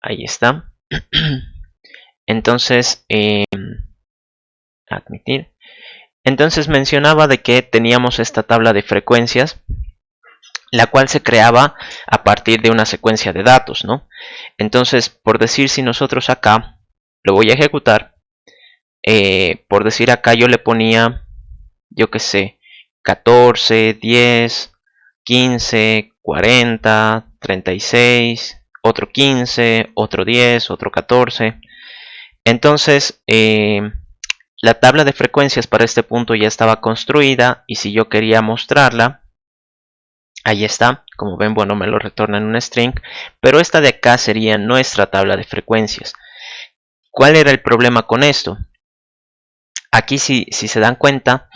Ahí está. Entonces, admitir. Entonces mencionaba de que teníamos esta tabla de frecuencias, la cual se creaba a partir de una secuencia de datos, ¿no? Entonces, por decir, si nosotros acá lo voy a ejecutar, por decir acá yo le ponía, yo qué sé, 14, 10, 15, 40, 36, otro 15, otro 10, otro 14. Entonces, la tabla de frecuencias para este punto ya estaba construida y si yo quería mostrarla, ahí está, como ven, bueno, me lo retorna en un string, pero esta de acá sería nuestra tabla de frecuencias. ¿Cuál era el problema con esto? Aquí si se dan cuenta,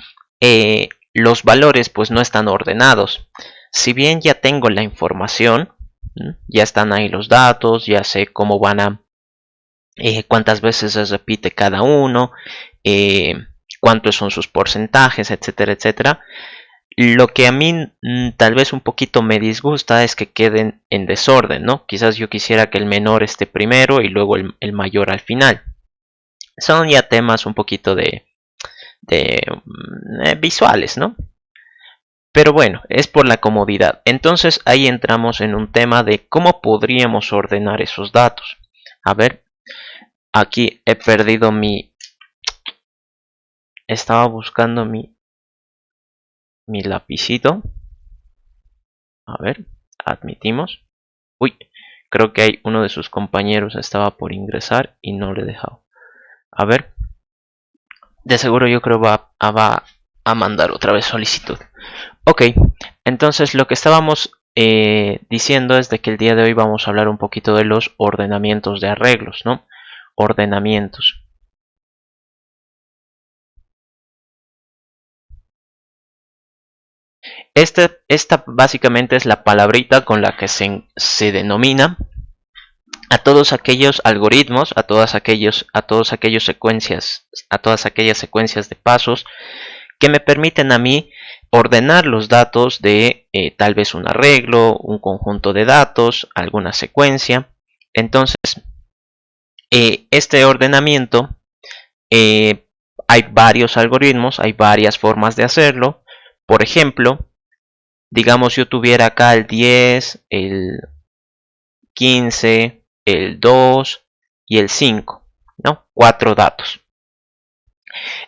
los valores pues no están ordenados. Si bien ya tengo la información, ya están ahí los datos, ya sé cómo van a, cuántas veces se repite cada uno, cuántos son sus porcentajes, etcétera, etcétera. Lo que a mí tal vez un poquito me disgusta es que queden en desorden, ¿no? Quizás yo quisiera que el menor esté primero y luego el mayor al final. Son ya temas un poquito de visuales, ¿no? Pero bueno, es por la comodidad. Entonces ahí entramos en un tema de cómo podríamos ordenar esos datos. A ver, aquí he perdido mi... Estaba buscando mi lapicito. A ver, admitimos. Uy, creo que hay uno de sus compañeros estaba por ingresar y no le he dejado. A ver, de seguro yo creo va a mandar otra vez solicitud. Ok, entonces lo que estábamos diciendo es de que el día de hoy vamos a hablar un poquito de los ordenamientos de arreglos, ¿no? Ordenamientos. Esta básicamente es la palabrita con la que se denomina a todos aquellos algoritmos, a todas aquellas secuencias de pasos que me permiten a mí ordenar los datos de tal vez un arreglo, un conjunto de datos, alguna secuencia. Entonces, este ordenamiento, hay varios algoritmos, hay varias formas de hacerlo. Por ejemplo, digamos yo tuviera acá el 10, el 15, el 2 y el 5, ¿no? 4 datos.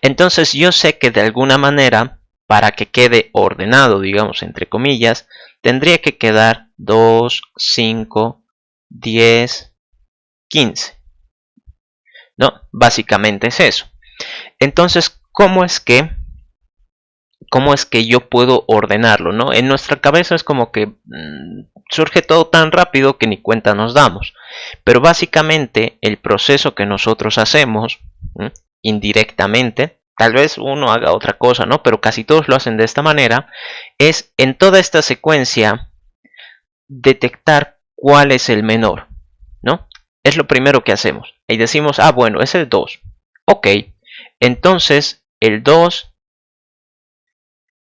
Entonces yo sé que de alguna manera, para que quede ordenado, digamos, entre comillas, tendría que quedar 2, 5, 10, 15. ¿No? Básicamente es eso. Entonces, ¿cómo es que yo puedo ordenarlo? ¿No? En nuestra cabeza es como que surge todo tan rápido que ni cuenta nos damos. Pero básicamente el proceso que nosotros hacemos, indirectamente, tal vez uno haga otra cosa, ¿no? Pero casi todos lo hacen de esta manera, es en toda esta secuencia detectar cuál es el menor, ¿no? Es lo primero que hacemos. Y decimos, ah, bueno, es el 2. Ok, entonces el 2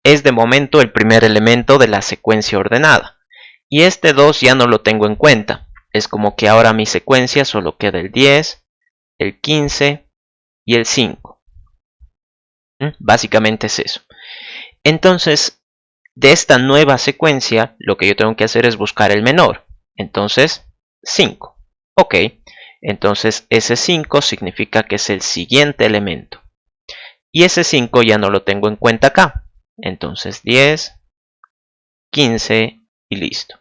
es de momento el primer elemento de la secuencia ordenada. Y este 2 ya no lo tengo en cuenta. Es como que ahora mi secuencia solo queda el 10, el 15 y el 5. Básicamente es eso. Entonces, de esta nueva secuencia, lo que yo tengo que hacer es buscar el menor. Entonces, 5. Ok, entonces ese 5 significa que es el siguiente elemento. Y ese 5 ya no lo tengo en cuenta acá. Entonces 10, 15 y listo.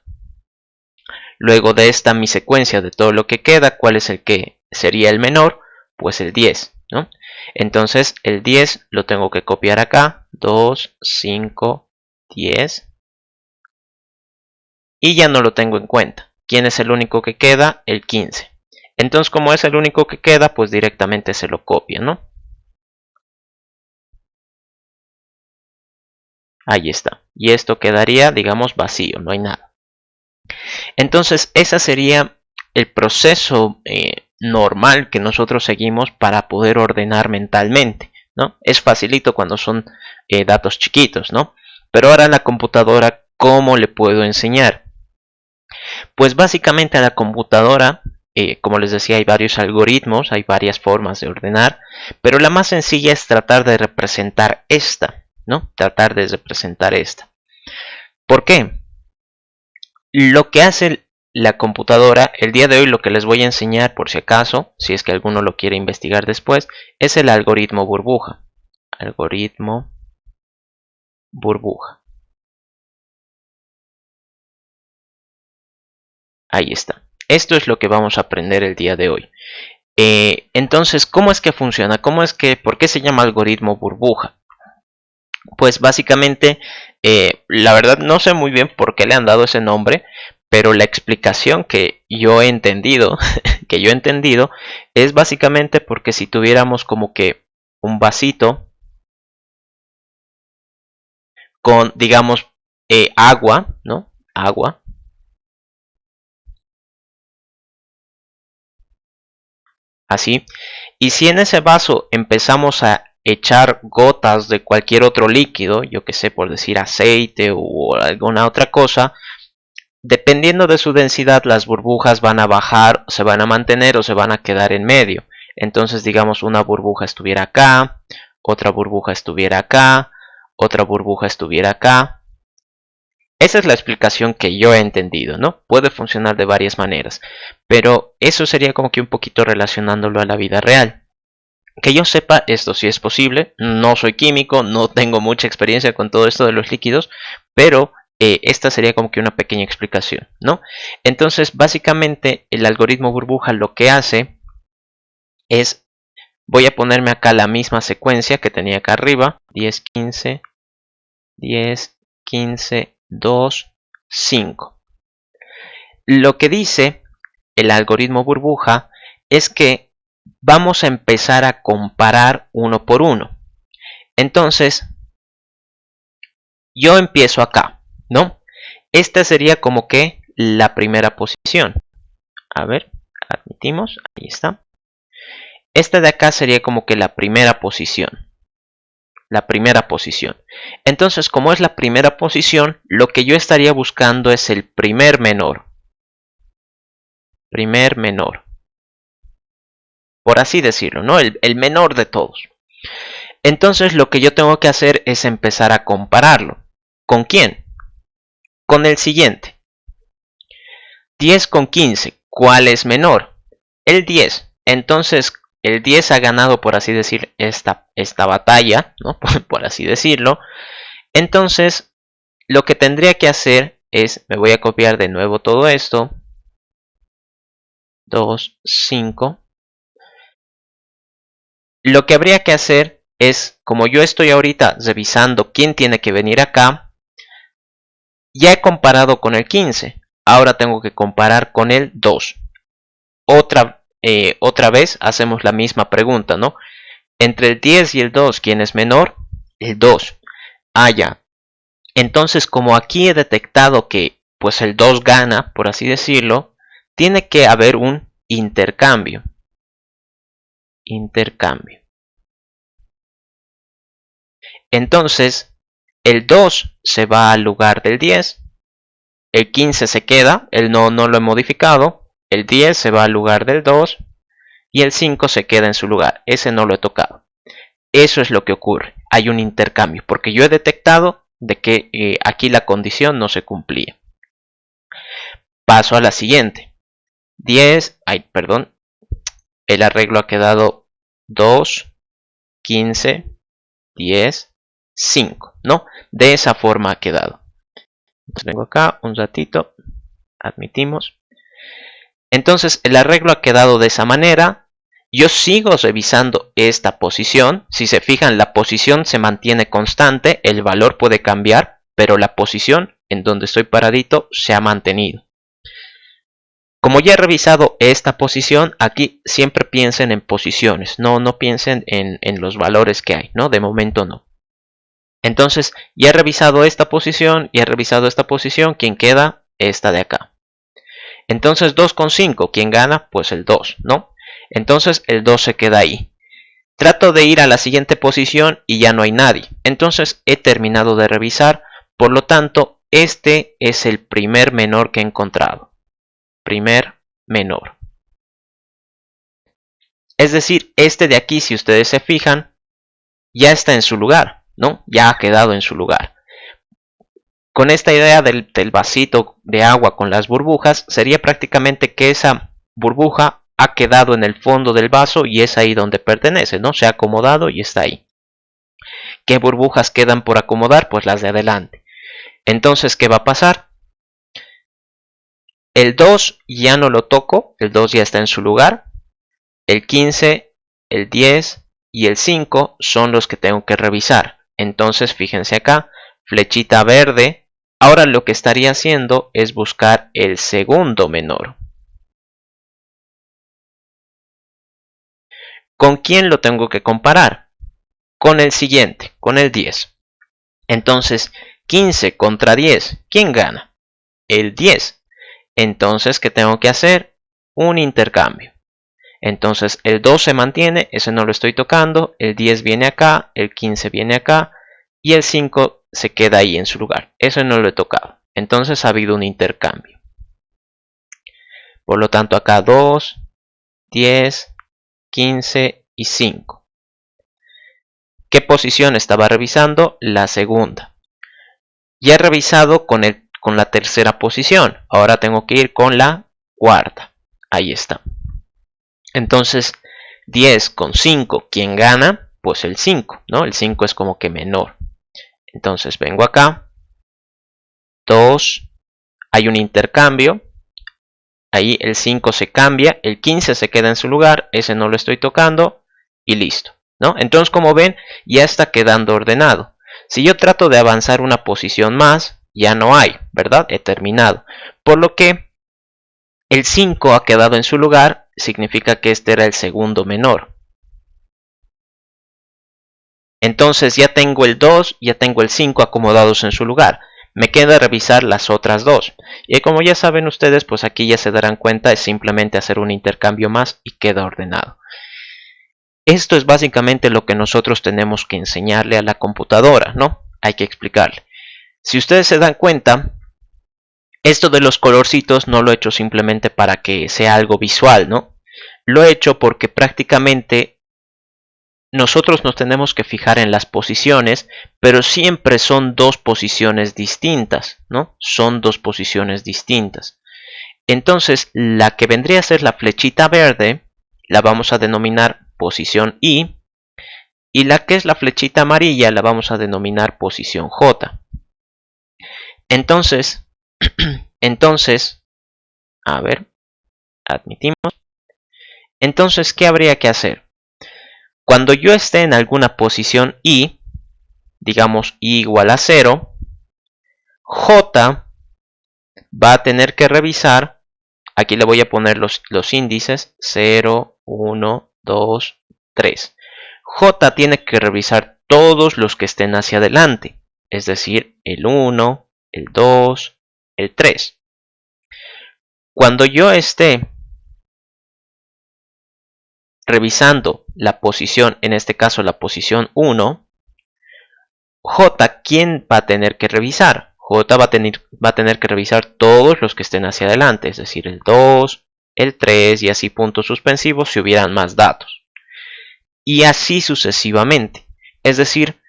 Luego de esta mi secuencia de todo lo que queda, ¿cuál es el que sería el menor? Pues el 10, ¿no? Entonces el 10 lo tengo que copiar acá. 2, 5, 10. Y ya no lo tengo en cuenta. ¿Quién es el único que queda? El 15. Entonces, como es el único que queda, pues directamente se lo copia, ¿no? Ahí está. Y esto quedaría, digamos, vacío, no hay nada. Entonces, ese sería el proceso normal que nosotros seguimos para poder ordenar mentalmente, ¿no? Es facilito cuando son datos chiquitos, ¿no? Pero ahora la computadora, ¿cómo le puedo enseñar? Pues básicamente a la computadora como les decía, hay varios algoritmos, hay varias formas de ordenar, pero la más sencilla es tratar de representar esta, ¿no? Tratar de representar esta. ¿Por qué? Lo que hace la computadora, el día de hoy lo que les voy a enseñar, por si acaso, si es que alguno lo quiere investigar después, es el algoritmo burbuja. Algoritmo burbuja. Ahí está. Esto es lo que vamos a aprender el día de hoy. Entonces, ¿cómo es que funciona? ¿Por qué se llama algoritmo burbuja? Pues básicamente, la verdad no sé muy bien por qué le han dado ese nombre, pero la explicación que yo he entendido, es básicamente porque si tuviéramos como que un vasito con, digamos, agua, ¿no? Agua. Así. Y si en ese vaso empezamos a echar gotas de cualquier otro líquido, yo que sé, por decir aceite o alguna otra cosa, dependiendo de su densidad, las burbujas van a bajar, se van a mantener o se van a quedar en medio. Entonces, digamos, una burbuja estuviera acá, otra burbuja estuviera acá, otra burbuja estuviera acá. Esa es la explicación que yo he entendido, ¿no? Puede funcionar de varias maneras, pero eso sería como que un poquito relacionándolo a la vida real. Que yo sepa, esto sí es posible, no soy químico, no tengo mucha experiencia con todo esto de los líquidos, pero esta sería como que una pequeña explicación, ¿no? Entonces, básicamente, el algoritmo burbuja lo que hace es, voy a ponerme acá la misma secuencia que tenía acá arriba, 10, 15, 10, 15, 2, 5. Lo que dice el algoritmo burbuja es que vamos a empezar a comparar uno por uno. Entonces, yo empiezo acá, ¿no? Esta sería como que la primera posición. A ver, admitimos, ahí está. Esta de acá sería como que la primera posición. La primera posición. Entonces, como es la primera posición, lo que yo estaría buscando es el primer menor. Primer menor. Por así decirlo, ¿no? El menor de todos. Entonces, lo que yo tengo que hacer es empezar a compararlo. ¿Con quién? Con el siguiente. 10 con 15. ¿Cuál es menor? El 10. Entonces, el 10 ha ganado, por así decir, esta batalla, ¿no? Por así decirlo. Entonces, lo que tendría que hacer es, me voy a copiar de nuevo todo esto. 2, 5. Lo que habría que hacer es, como yo estoy ahorita revisando quién tiene que venir acá, ya he comparado con el 15. Ahora tengo que comparar con el 2. Otra vez hacemos la misma pregunta, ¿no? Entre el 10 y el 2, ¿quién es menor? El 2. Ah, ya. Entonces, como aquí he detectado que pues el 2 gana, por así decirlo, tiene que haber un intercambio. Intercambio. Entonces, el 2 se va al lugar del 10. El 15 se queda, el no lo he modificado. El 10 se va al lugar del 2. Y el 5 se queda en su lugar. Ese no lo he tocado. Eso es lo que ocurre. Hay un intercambio. Porque yo he detectado de que aquí la condición no se cumplía. Paso a la siguiente. 10. Ay, perdón. El arreglo ha quedado 2, 15, 10, 5. ¿No? De esa forma ha quedado. Entonces vengo acá un ratito. Admitimos. Entonces el arreglo ha quedado de esa manera. Yo sigo revisando esta posición. Si se fijan, la posición se mantiene constante. El valor puede cambiar, pero la posición en donde estoy paradito se ha mantenido. Como ya he revisado esta posición, aquí siempre piensen en posiciones. No piensen en los valores que hay, ¿no? De momento no. Entonces, ya he revisado esta posición y he revisado esta posición. ¿Quién queda? Esta de acá. Entonces 2 con 5, ¿quién gana? Pues el 2, ¿no? Entonces el 2 se queda ahí. Trato de ir a la siguiente posición y ya no hay nadie. Entonces he terminado de revisar. Por lo tanto, este es el primer menor que he encontrado. Primer menor. Es decir, este de aquí, si ustedes se fijan, ya está en su lugar, ¿no? Ya ha quedado en su lugar. Con esta idea del vasito de agua con las burbujas, sería prácticamente que esa burbuja ha quedado en el fondo del vaso y es ahí donde pertenece, ¿no? Se ha acomodado y está ahí. ¿Qué burbujas quedan por acomodar? Pues las de adelante. Entonces, ¿qué va a pasar? El 2 ya no lo toco, el 2 ya está en su lugar. El 15, el 10 y el 5 son los que tengo que revisar. Entonces, fíjense acá, flechita verde. Ahora lo que estaría haciendo es buscar el segundo menor. ¿Con quién lo tengo que comparar? Con el siguiente, con el 10. Entonces, 15 contra 10, ¿quién gana? El 10. Entonces, ¿qué tengo que hacer? Un intercambio. Entonces, el 2 se mantiene, ese no lo estoy tocando, el 10 viene acá, el 15 viene acá, y el 5 se queda ahí en su lugar. Eso no lo he tocado. Entonces ha habido un intercambio. Por lo tanto, acá 2, 10, 15 y 5. ¿Qué posición estaba revisando? La segunda. Ya he revisado con la tercera posición. Ahora tengo que ir con la cuarta. Ahí está. Entonces, 10 con 5, ¿quién gana? Pues el 5, ¿no? El 5 es como que menor. Entonces vengo acá. 2. Hay un intercambio. Ahí el 5 se cambia. El 15 se queda en su lugar. Ese no lo estoy tocando. Y listo, ¿no? Entonces, como ven, ya está quedando ordenado. Si yo trato de avanzar una posición más, ya no hay, ¿verdad? He terminado. Por lo que el 5 ha quedado en su lugar. Significa que este era el segundo menor. Entonces ya tengo el 2, ya tengo el 5 acomodados en su lugar. Me queda revisar las otras dos. Y como ya saben ustedes, pues aquí ya se darán cuenta, es simplemente hacer un intercambio más y queda ordenado. Esto es básicamente lo que nosotros tenemos que enseñarle a la computadora, ¿no? Hay que explicarle. Si ustedes se dan cuenta, esto de los colorcitos no lo he hecho simplemente para que sea algo visual, ¿no? Lo he hecho porque prácticamente nosotros nos tenemos que fijar en las posiciones, pero siempre son dos posiciones distintas, ¿no? Son dos posiciones distintas. Entonces, la que vendría a ser la flechita verde, la vamos a denominar posición I, y la que es la flechita amarilla la vamos a denominar posición J. Entonces, a ver, admitimos. Entonces, ¿qué habría que hacer? Cuando yo esté en alguna posición I, digamos I igual a 0, J va a tener que revisar, aquí le voy a poner los índices, 0, 1, 2, 3. J tiene que revisar todos los que estén hacia adelante, es decir, el 1, el 2, el 3. Cuando yo esté revisando la posición, en este caso la posición 1, J, ¿quién va a tener que revisar? J va a tener que revisar todos los que estén hacia adelante, es decir, el 2, el 3 y así puntos suspensivos si hubieran más datos. Y así sucesivamente. Es decir,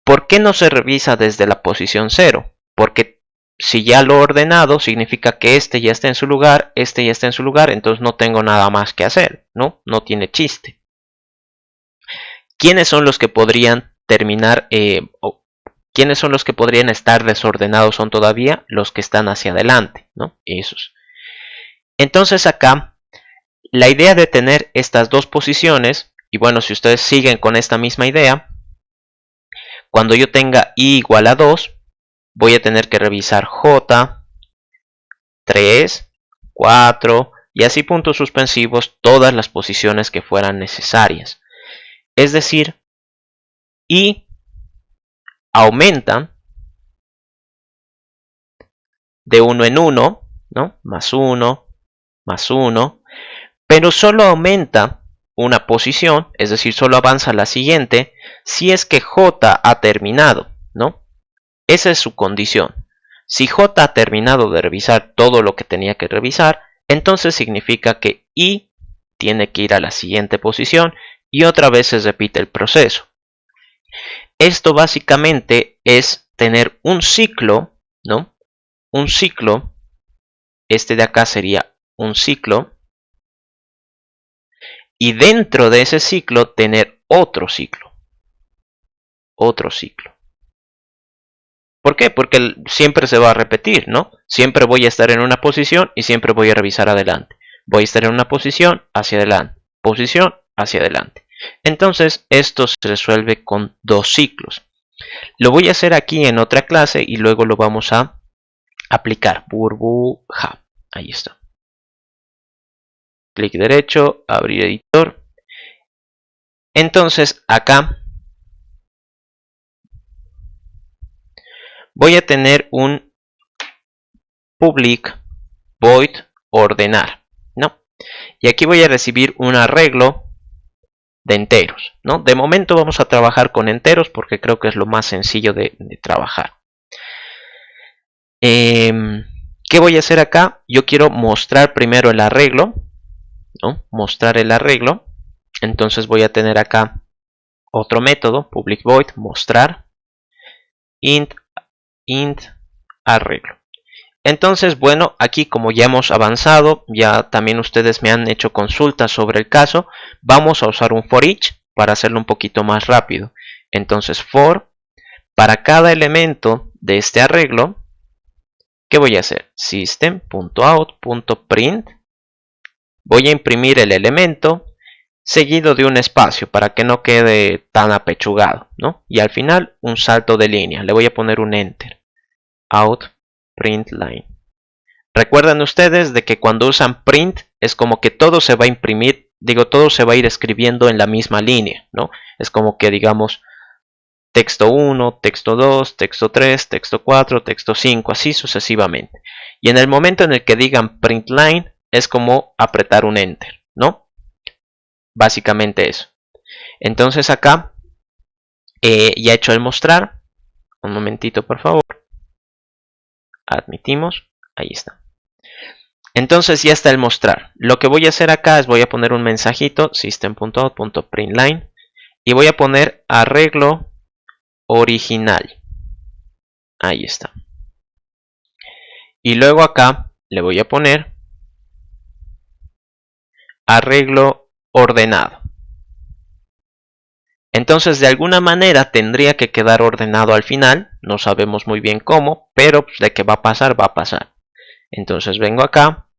¿por qué no se revisa desde la posición 0? Porque si ya lo he ordenado, significa que este ya está en su lugar, este ya está en su lugar, entonces no tengo nada más que hacer, ¿no? No tiene chiste. ¿Quiénes son los que podrían terminar, quiénes son los que podrían estar desordenados? Son todavía los que están hacia adelante, ¿no? Esos. Entonces acá, la idea de tener estas dos posiciones, y bueno, si ustedes siguen con esta misma idea, cuando yo tenga I igual a 2, voy a tener que revisar J, 3, 4 y así puntos suspensivos todas las posiciones que fueran necesarias. Es decir, I aumenta de 1 en 1, ¿no? Más 1, más 1, pero solo aumenta una posición, es decir, solo avanza a la siguiente, si es que J ha terminado, ¿no? Esa es su condición. Si J ha terminado de revisar todo lo que tenía que revisar, entonces significa que I tiene que ir a la siguiente posición y otra vez se repite el proceso. Esto básicamente es tener un ciclo, ¿no? Un ciclo, este de acá sería un ciclo, y dentro de ese ciclo tener otro ciclo. Otro ciclo. ¿Por qué? Porque siempre se va a repetir, ¿no? Siempre voy a estar en una posición y siempre voy a revisar adelante. Voy a estar en una posición hacia adelante, posición hacia adelante. Entonces, esto se resuelve con dos ciclos. Lo voy a hacer aquí en otra clase y luego lo vamos a aplicar. Burbuja. Ahí está. Clic derecho, abrir editor. Entonces, acá voy a tener un public void ordenar, ¿no? Y aquí voy a recibir un arreglo de enteros, ¿no? De momento vamos a trabajar con enteros porque creo que es lo más sencillo de trabajar. ¿Qué voy a hacer acá? Yo quiero mostrar primero el arreglo, ¿no? Mostrar el arreglo. Entonces voy a tener acá otro método, public void mostrar int arreglo. Entonces, bueno, aquí como ya hemos avanzado, ya también ustedes me han hecho consultas sobre el caso, vamos a usar un for each para hacerlo un poquito más rápido. Entonces, for, para cada elemento de este arreglo, ¿qué voy a hacer? System.out.print, voy a imprimir el elemento seguido de un espacio para que no quede tan apechugado, ¿no? Y al final un salto de línea, le voy a poner un enter, out, print line. Recuerden ustedes de que cuando usan print es como que todo se va a imprimir, digo, todo se va a ir escribiendo en la misma línea, ¿no? Es como que digamos texto 1, texto 2, texto 3, texto 4, texto 5, así sucesivamente. Y en el momento en el que digan print line es como apretar un enter, ¿no? Básicamente eso. Entonces acá ya he hecho el mostrar. Un momentito por favor. Admitimos. Ahí está. Entonces ya está el mostrar. Lo que voy a hacer acá es voy a poner un mensajito system.out.println y voy a poner arreglo original. Ahí está. Y luego acá le voy a poner arreglo ordenado. Entonces de alguna manera tendría que quedar ordenado al final. No sabemos muy bien cómo, pero pues, de que va a pasar, va a pasar. Entonces vengo acá,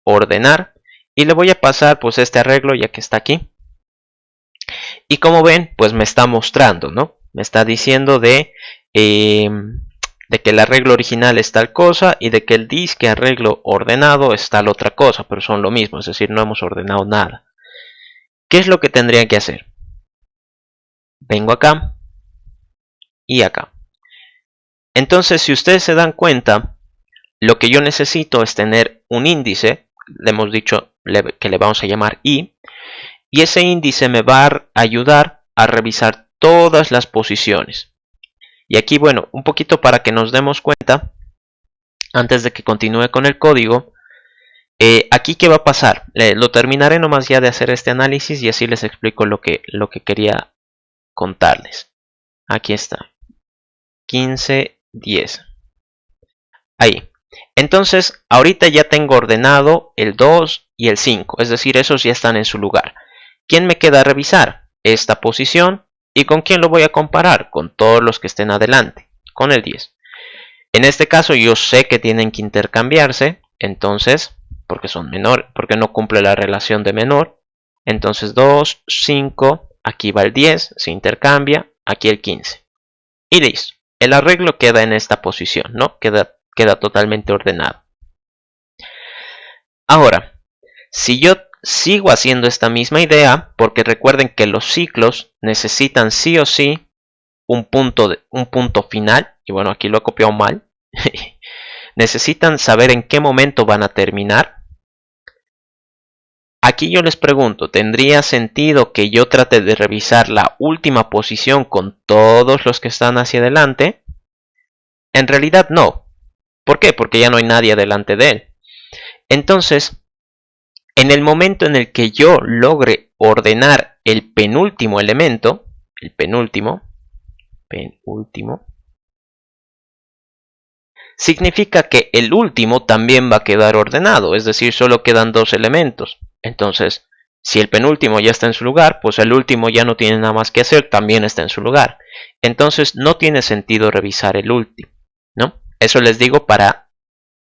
ordenar, y le voy a pasar pues este arreglo ya que está aquí. Y como ven, pues me está mostrando, ¿no? Me está diciendo de que el arreglo original es tal cosa y de que el disque arreglo ordenado es tal otra cosa, pero son lo mismo, es decir, no hemos ordenado nada. ¿Qué es lo que tendría que hacer? Vengo acá y acá. Entonces, si ustedes se dan cuenta, lo que yo necesito es tener un índice, le hemos dicho que le vamos a llamar i, y ese índice me va a ayudar a revisar todas las posiciones. Y aquí, bueno, un poquito para que nos demos cuenta, antes de que continúe con el código, aquí qué va a pasar. Lo terminaré nomás ya de hacer este análisis y así les explico lo que quería contarles. Aquí está. 15, 10. Ahí. Entonces, ahorita ya tengo ordenado el 2 y el 5. Es decir, esos ya están en su lugar. ¿Quién me queda a revisar? Esta posición. ¿Y con quién lo voy a comparar? Con todos los que estén adelante. Con el 10. En este caso yo sé que tienen que intercambiarse. Entonces, porque son menor, porque no cumple la relación de menor. Entonces 2, 5. Aquí va el 10. Se intercambia. Aquí el 15. Y listo. El arreglo queda en esta posición, ¿no? Queda totalmente ordenado. Ahora, si yo sigo haciendo esta misma idea, porque recuerden que los ciclos necesitan sí o sí un punto final, y bueno, aquí lo he copiado mal, necesitan saber en qué momento van a terminar. Aquí yo les pregunto, ¿tendría sentido que yo trate de revisar la última posición con todos los que están hacia adelante? En realidad no. ¿Por qué? Porque ya no hay nadie delante de él. Entonces, En el momento en el que yo logre ordenar el penúltimo elemento, el penúltimo, significa que el último también va a quedar ordenado, es decir, solo quedan dos elementos. Entonces, si el penúltimo ya está en su lugar, pues el último ya no tiene nada más que hacer, también está en su lugar. Entonces, no tiene sentido revisar el último, ¿no? Eso les digo para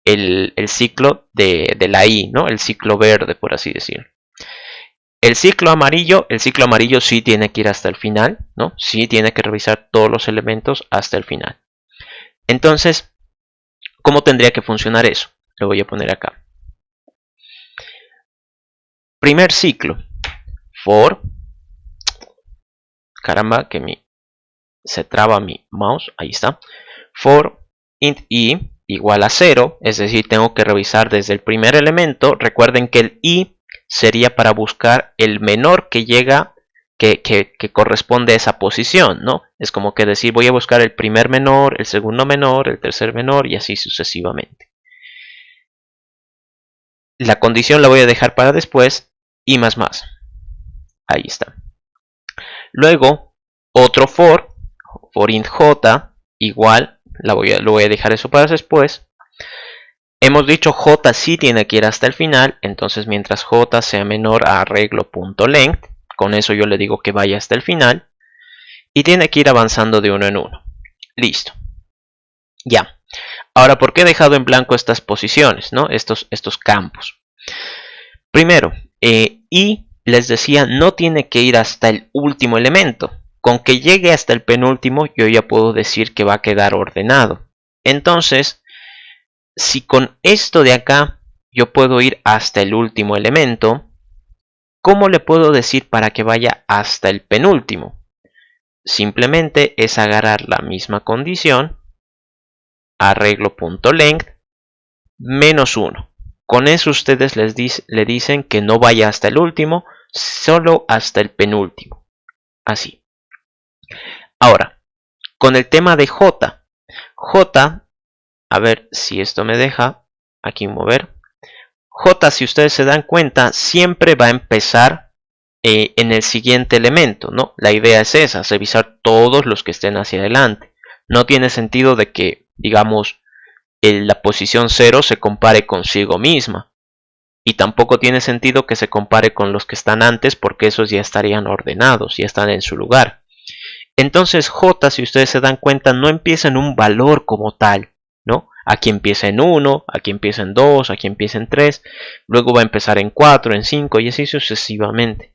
el ciclo de la I, ¿no? El ciclo verde, por así decirlo. El ciclo amarillo sí tiene que ir hasta el final, ¿no? Sí tiene que revisar todos los elementos hasta el final. Entonces, ¿cómo tendría que funcionar eso? Lo voy a poner acá. Primer ciclo. For. Caramba, que se traba mi mouse. Ahí está. For int i igual a 0. Es decir, tengo que revisar desde el primer elemento. Recuerden que el i sería para buscar el menor que llega, que corresponde a esa posición, ¿no? Es como que decir, voy a buscar el primer menor, el segundo menor, el tercer menor y así sucesivamente. La condición la voy a dejar para después y más. Ahí está. Luego, otro for int j igual, lo voy a dejar eso para después. Hemos dicho j sí tiene que ir hasta el final, entonces mientras j sea menor a arreglo.length, con eso yo le digo que vaya hasta el final, y tiene que ir avanzando de uno en uno. Listo. Ya. Ahora, ¿por qué he dejado en blanco estas posiciones, ¿no? Estos campos? Primero, y les decía, no tiene que ir hasta el último elemento. Con que llegue hasta el penúltimo, yo ya puedo decir que va a quedar ordenado. Entonces, si con esto de acá yo puedo ir hasta el último elemento, ¿cómo le puedo decir para que vaya hasta el penúltimo? Simplemente es agarrar la misma condición, arreglo.length, menos 1. Con eso ustedes le dicen que no vaya hasta el último, solo hasta el penúltimo. Así. Ahora, con el tema de J. J, a ver si esto me deja aquí mover. J, si ustedes se dan cuenta, siempre va a empezar en el siguiente elemento, ¿no? La idea es esa, revisar todos los que estén hacia adelante. No tiene sentido de que, digamos, la posición 0 se compare consigo misma. Y tampoco tiene sentido que se compare con los que están antes porque esos ya estarían ordenados, ya están en su lugar. Entonces J, si ustedes se dan cuenta, no empieza en un valor como tal, ¿no? Aquí empieza en 1, aquí empieza en 2, aquí empieza en 3, luego va a empezar en 4, en 5 y así sucesivamente.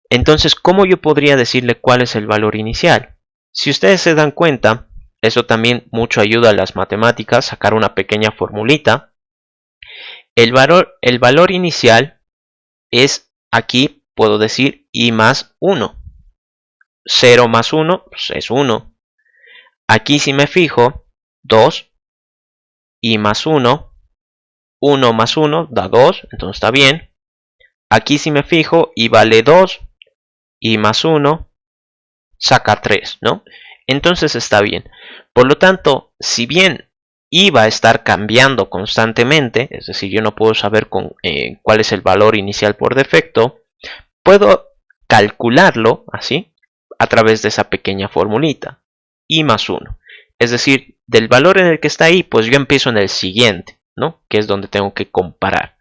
Entonces, ¿cómo yo podría decirle cuál es el valor inicial? Si ustedes se dan cuenta, eso también mucho ayuda a las matemáticas, sacar una pequeña formulita. El valor inicial es, aquí puedo decir i más 1. 0 más 1 pues es 1. Aquí si me fijo, 2, i más 1, 1 más 1 da 2, entonces está bien. Aquí si me fijo, i vale 2, i más 1 saca 3, ¿no? Entonces está bien. Por lo tanto, si bien i va a estar cambiando constantemente, es decir, yo no puedo saber cuál es el valor inicial por defecto, puedo calcularlo así a través de esa pequeña formulita, i más 1. Es decir, del valor en el que está ahí, pues yo empiezo en el siguiente, ¿no? Que es donde tengo que comparar.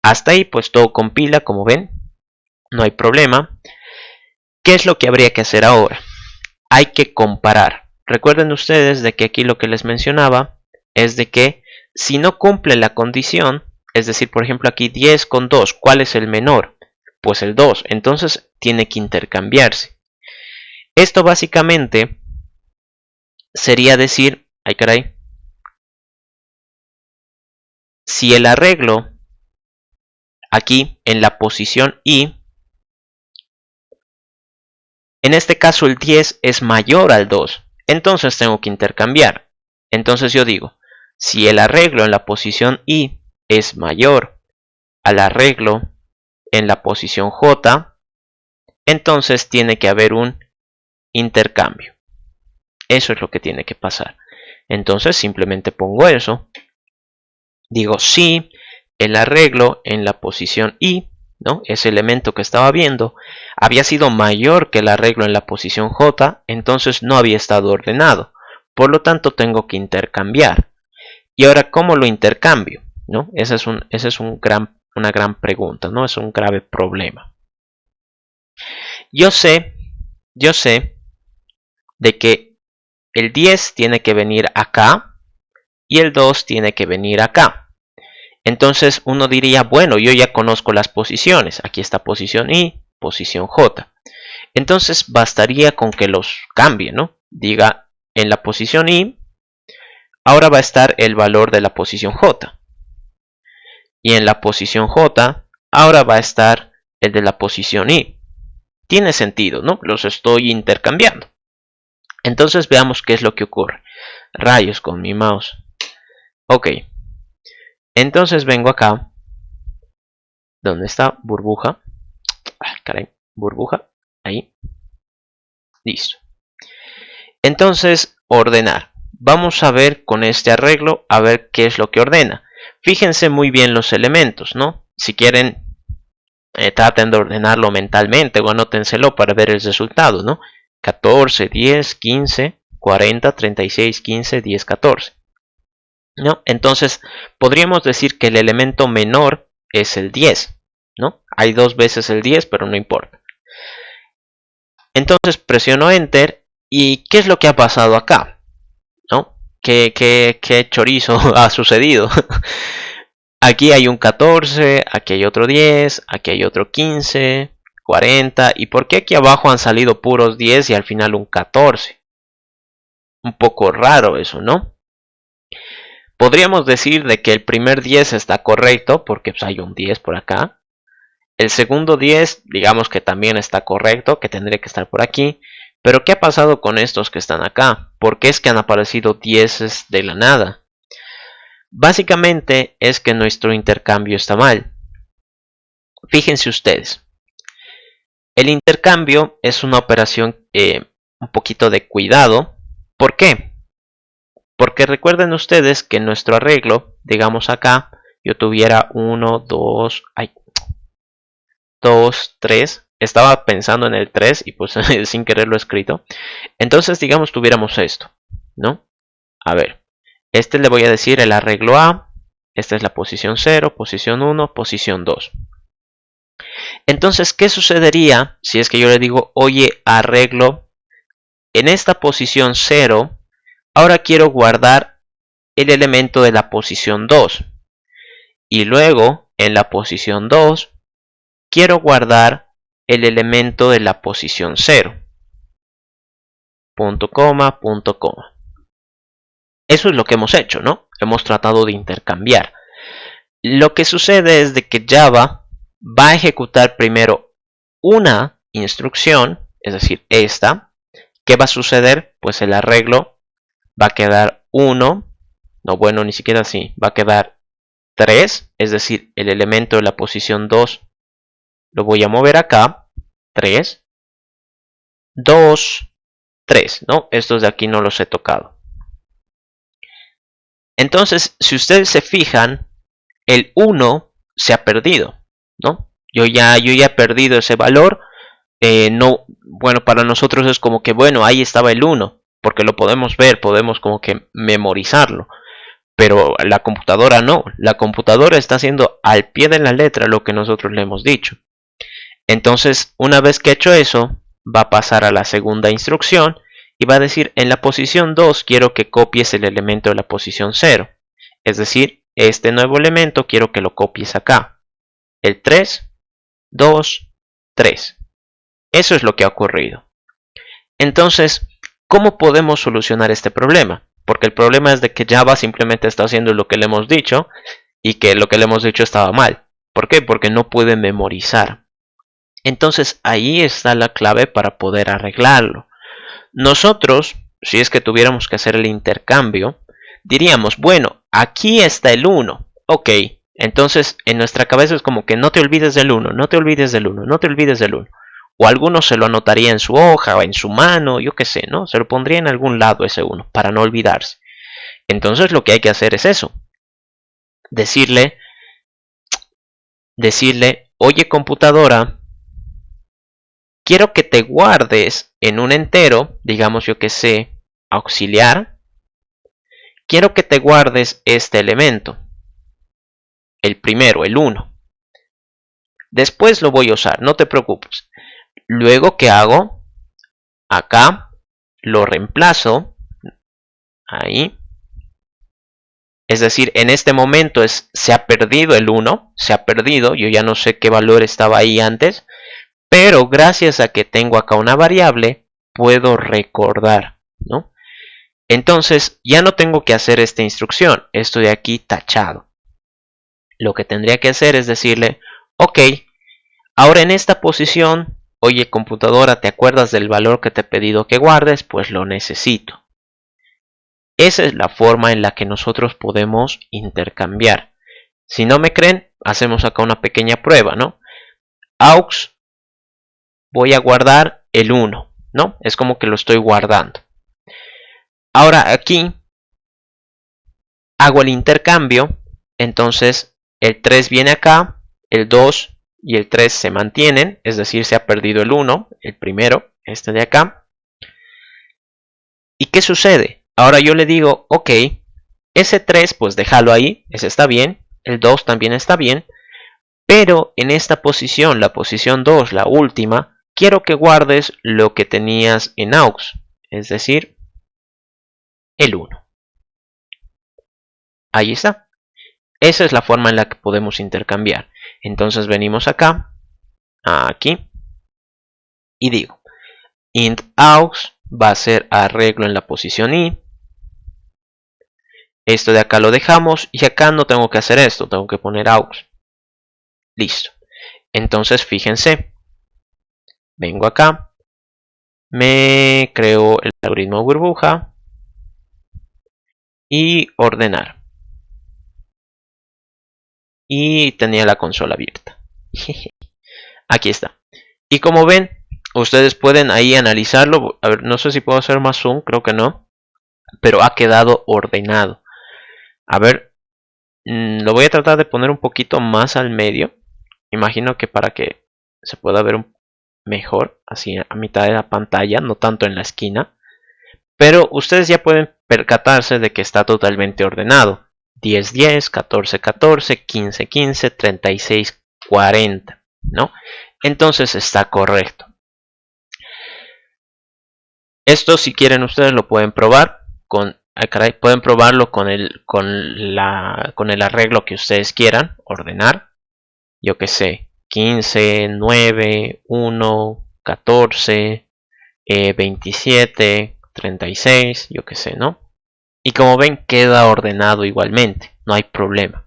Hasta ahí, pues todo compila, como ven, no hay problema. ¿Qué es lo que habría que hacer ahora? Hay que comparar. Recuerden ustedes de que aquí lo que les mencionaba es de que si no cumple la condición, es decir, por ejemplo aquí 10 con 2, ¿cuál es el menor? Pues el 2, entonces tiene que intercambiarse. Esto básicamente sería decir, ay caray, si el arreglo aquí en la posición i, en este caso el 10 es mayor al 2, entonces tengo que intercambiar. Entonces yo digo, si el arreglo en la posición i es mayor al arreglo en la posición j, entonces tiene que haber un intercambio. Eso es lo que tiene que pasar. Entonces simplemente pongo eso. Digo, si el arreglo en la posición I, ¿no? Ese elemento que estaba viendo había sido mayor que el arreglo en la posición J, entonces no había estado ordenado. Por lo tanto, tengo que intercambiar. Y ahora, ¿cómo lo intercambio? ¿No? Esa es una gran pregunta, ¿no? Es un grave problema. Yo sé de que el 10 tiene que venir acá y el 2 tiene que venir acá. Entonces uno diría, bueno, yo ya conozco las posiciones. Aquí está posición I, posición J. Entonces bastaría con que los cambie, ¿no? Diga, en la posición I, ahora va a estar el valor de la posición J. Y en la posición J, ahora va a estar el de la posición I. Tiene sentido, ¿no? Los estoy intercambiando. Entonces veamos qué es lo que ocurre. Rayos con mi mouse. Ok. Entonces vengo acá. ¿Dónde está? Burbuja. Ah, caray. Burbuja. Ahí. Listo. Entonces, ordenar. Vamos a ver con este arreglo, a ver qué es lo que ordena. Fíjense muy bien los elementos, ¿no? Si quieren, traten de ordenarlo mentalmente o anótenselo para ver el resultado, ¿no? 14, 10, 15, 40, 36, 15, 10, 14. ¿No? Entonces, podríamos decir que el elemento menor es el 10, ¿no? Hay dos veces el 10, pero no importa. Entonces presiono Enter y ¿qué es lo que ha pasado acá? ¿No? ¿Qué chorizo ha sucedido? Aquí hay un 14, aquí hay otro 10, aquí hay otro 15, 40. ¿Y por qué aquí abajo han salido puros 10 y al final un 14? Un poco raro eso, ¿no? Podríamos decir de que el primer 10 está correcto porque pues, hay un 10 por acá. El segundo 10 digamos que también está correcto, que tendría que estar por aquí. Pero ¿qué ha pasado con estos que están acá? ¿Por qué es que han aparecido 10 de la nada? Básicamente es que nuestro intercambio está mal. Fíjense ustedes. El intercambio es una operación un poquito de cuidado. ¿Por qué? Porque recuerden ustedes que en nuestro arreglo, digamos acá, yo tuviera 1, 2, 2, 3. Estaba pensando en el 3 y pues sin querer lo he escrito. Entonces digamos tuviéramos esto, ¿no? A ver, este le voy a decir el arreglo A. Esta es la posición 0, posición 1, posición 2. Entonces, ¿qué sucedería si es que yo le digo, oye, arreglo en esta posición 0, ahora quiero guardar el elemento de la posición 2. Y luego, en la posición 2, quiero guardar el elemento de la posición 0. Punto, coma, punto, coma. Eso es lo que hemos hecho, ¿no? Hemos tratado de intercambiar. Lo que sucede es de que Java va a ejecutar primero una instrucción, es decir, esta. ¿Qué va a suceder? Pues el arreglo va a quedar 1, no, bueno, ni siquiera así, va a quedar 3, es decir, el elemento de la posición 2 lo voy a mover acá, 3, 2, 3, ¿no? Estos de aquí no los he tocado. Entonces, si ustedes se fijan, el 1 se ha perdido, ¿no? Yo ya he perdido ese valor. No, bueno, para nosotros es como que, bueno, ahí estaba el 1, porque lo podemos ver, podemos como que memorizarlo. Pero la computadora no, la computadora está haciendo al pie de la letra lo que nosotros le hemos dicho. Entonces, una vez que ha hecho eso, va a pasar a la segunda instrucción y va a decir, en la posición 2 quiero que copies el elemento de la posición 0. Es decir, este nuevo elemento quiero que lo copies acá. El 3, 2, 3. Eso es lo que ha ocurrido. Entonces, ¿cómo podemos solucionar este problema? Porque el problema es de que Java simplemente está haciendo lo que le hemos dicho y que lo que le hemos dicho estaba mal. ¿Por qué? Porque no puede memorizar. Entonces ahí está la clave para poder arreglarlo. Nosotros, si es que tuviéramos que hacer el intercambio, diríamos, bueno, aquí está el 1. Ok, entonces en nuestra cabeza es como que no te olvides del 1, no te olvides del 1, no te olvides del 1. O alguno se lo anotaría en su hoja o en su mano, yo qué sé, ¿no? Se lo pondría en algún lado ese 1 para no olvidarse. Entonces lo que hay que hacer es eso. Decirle, decirle, oye computadora, quiero que te guardes en un entero, digamos yo que sé, auxiliar, quiero que te guardes este elemento, el primero, el 1. Después lo voy a usar, no te preocupes. Luego, ¿qué hago? Acá lo reemplazo, ahí. Es decir, en este momento se ha perdido el 1, se ha perdido, yo ya no sé qué valor estaba ahí antes, pero gracias a que tengo acá una variable, puedo recordar, ¿no? Entonces, ya no tengo que hacer esta instrucción, esto de aquí tachado. Lo que tendría que hacer es decirle, ok, ahora en esta posición, oye computadora, ¿te acuerdas del valor que te he pedido que guardes? Pues lo necesito. Esa es la forma en la que nosotros podemos intercambiar. Si no me creen, hacemos acá una pequeña prueba, ¿no? Aux, voy a guardar el 1, ¿no? Es como que lo estoy guardando. Ahora aquí hago el intercambio, entonces el 3 viene acá, el 2 y el 3 se mantienen, es decir, se ha perdido el 1, el primero, este de acá. ¿Y qué sucede? Ahora yo le digo, ok, ese 3 pues déjalo ahí, ese está bien, el 2 también está bien, pero en esta posición, la posición 2, la última, quiero que guardes lo que tenías en aux, es decir, el 1. Ahí está. Esa es la forma en la que podemos intercambiar. Entonces venimos acá, aquí, y digo, int aux va a ser arreglo en la posición i. Esto de acá lo dejamos y acá no tengo que hacer esto, tengo que poner aux. Listo. Entonces fíjense, vengo acá, me creo el algoritmo burbuja y ordenar. Y tenía la consola abierta. Aquí está. Y como ven, ustedes pueden ahí analizarlo. A ver, no sé si puedo hacer más zoom, creo que no. Pero ha quedado ordenado. A ver, lo voy a tratar de poner un poquito más al medio. Imagino que para que se pueda ver mejor, así a mitad de la pantalla, no tanto en la esquina. Pero ustedes ya pueden percatarse de que está totalmente ordenado. 10, 10, 14, 14, 15, 15, 36, 40, ¿no? Entonces está correcto. Esto, si quieren, ustedes lo pueden probar con, pueden probarlo con el arreglo que ustedes quieran ordenar. Yo que sé, 15, 9, 1, 14, 27, 36, yo que sé, ¿no? Y como ven, queda ordenado igualmente, no hay problema.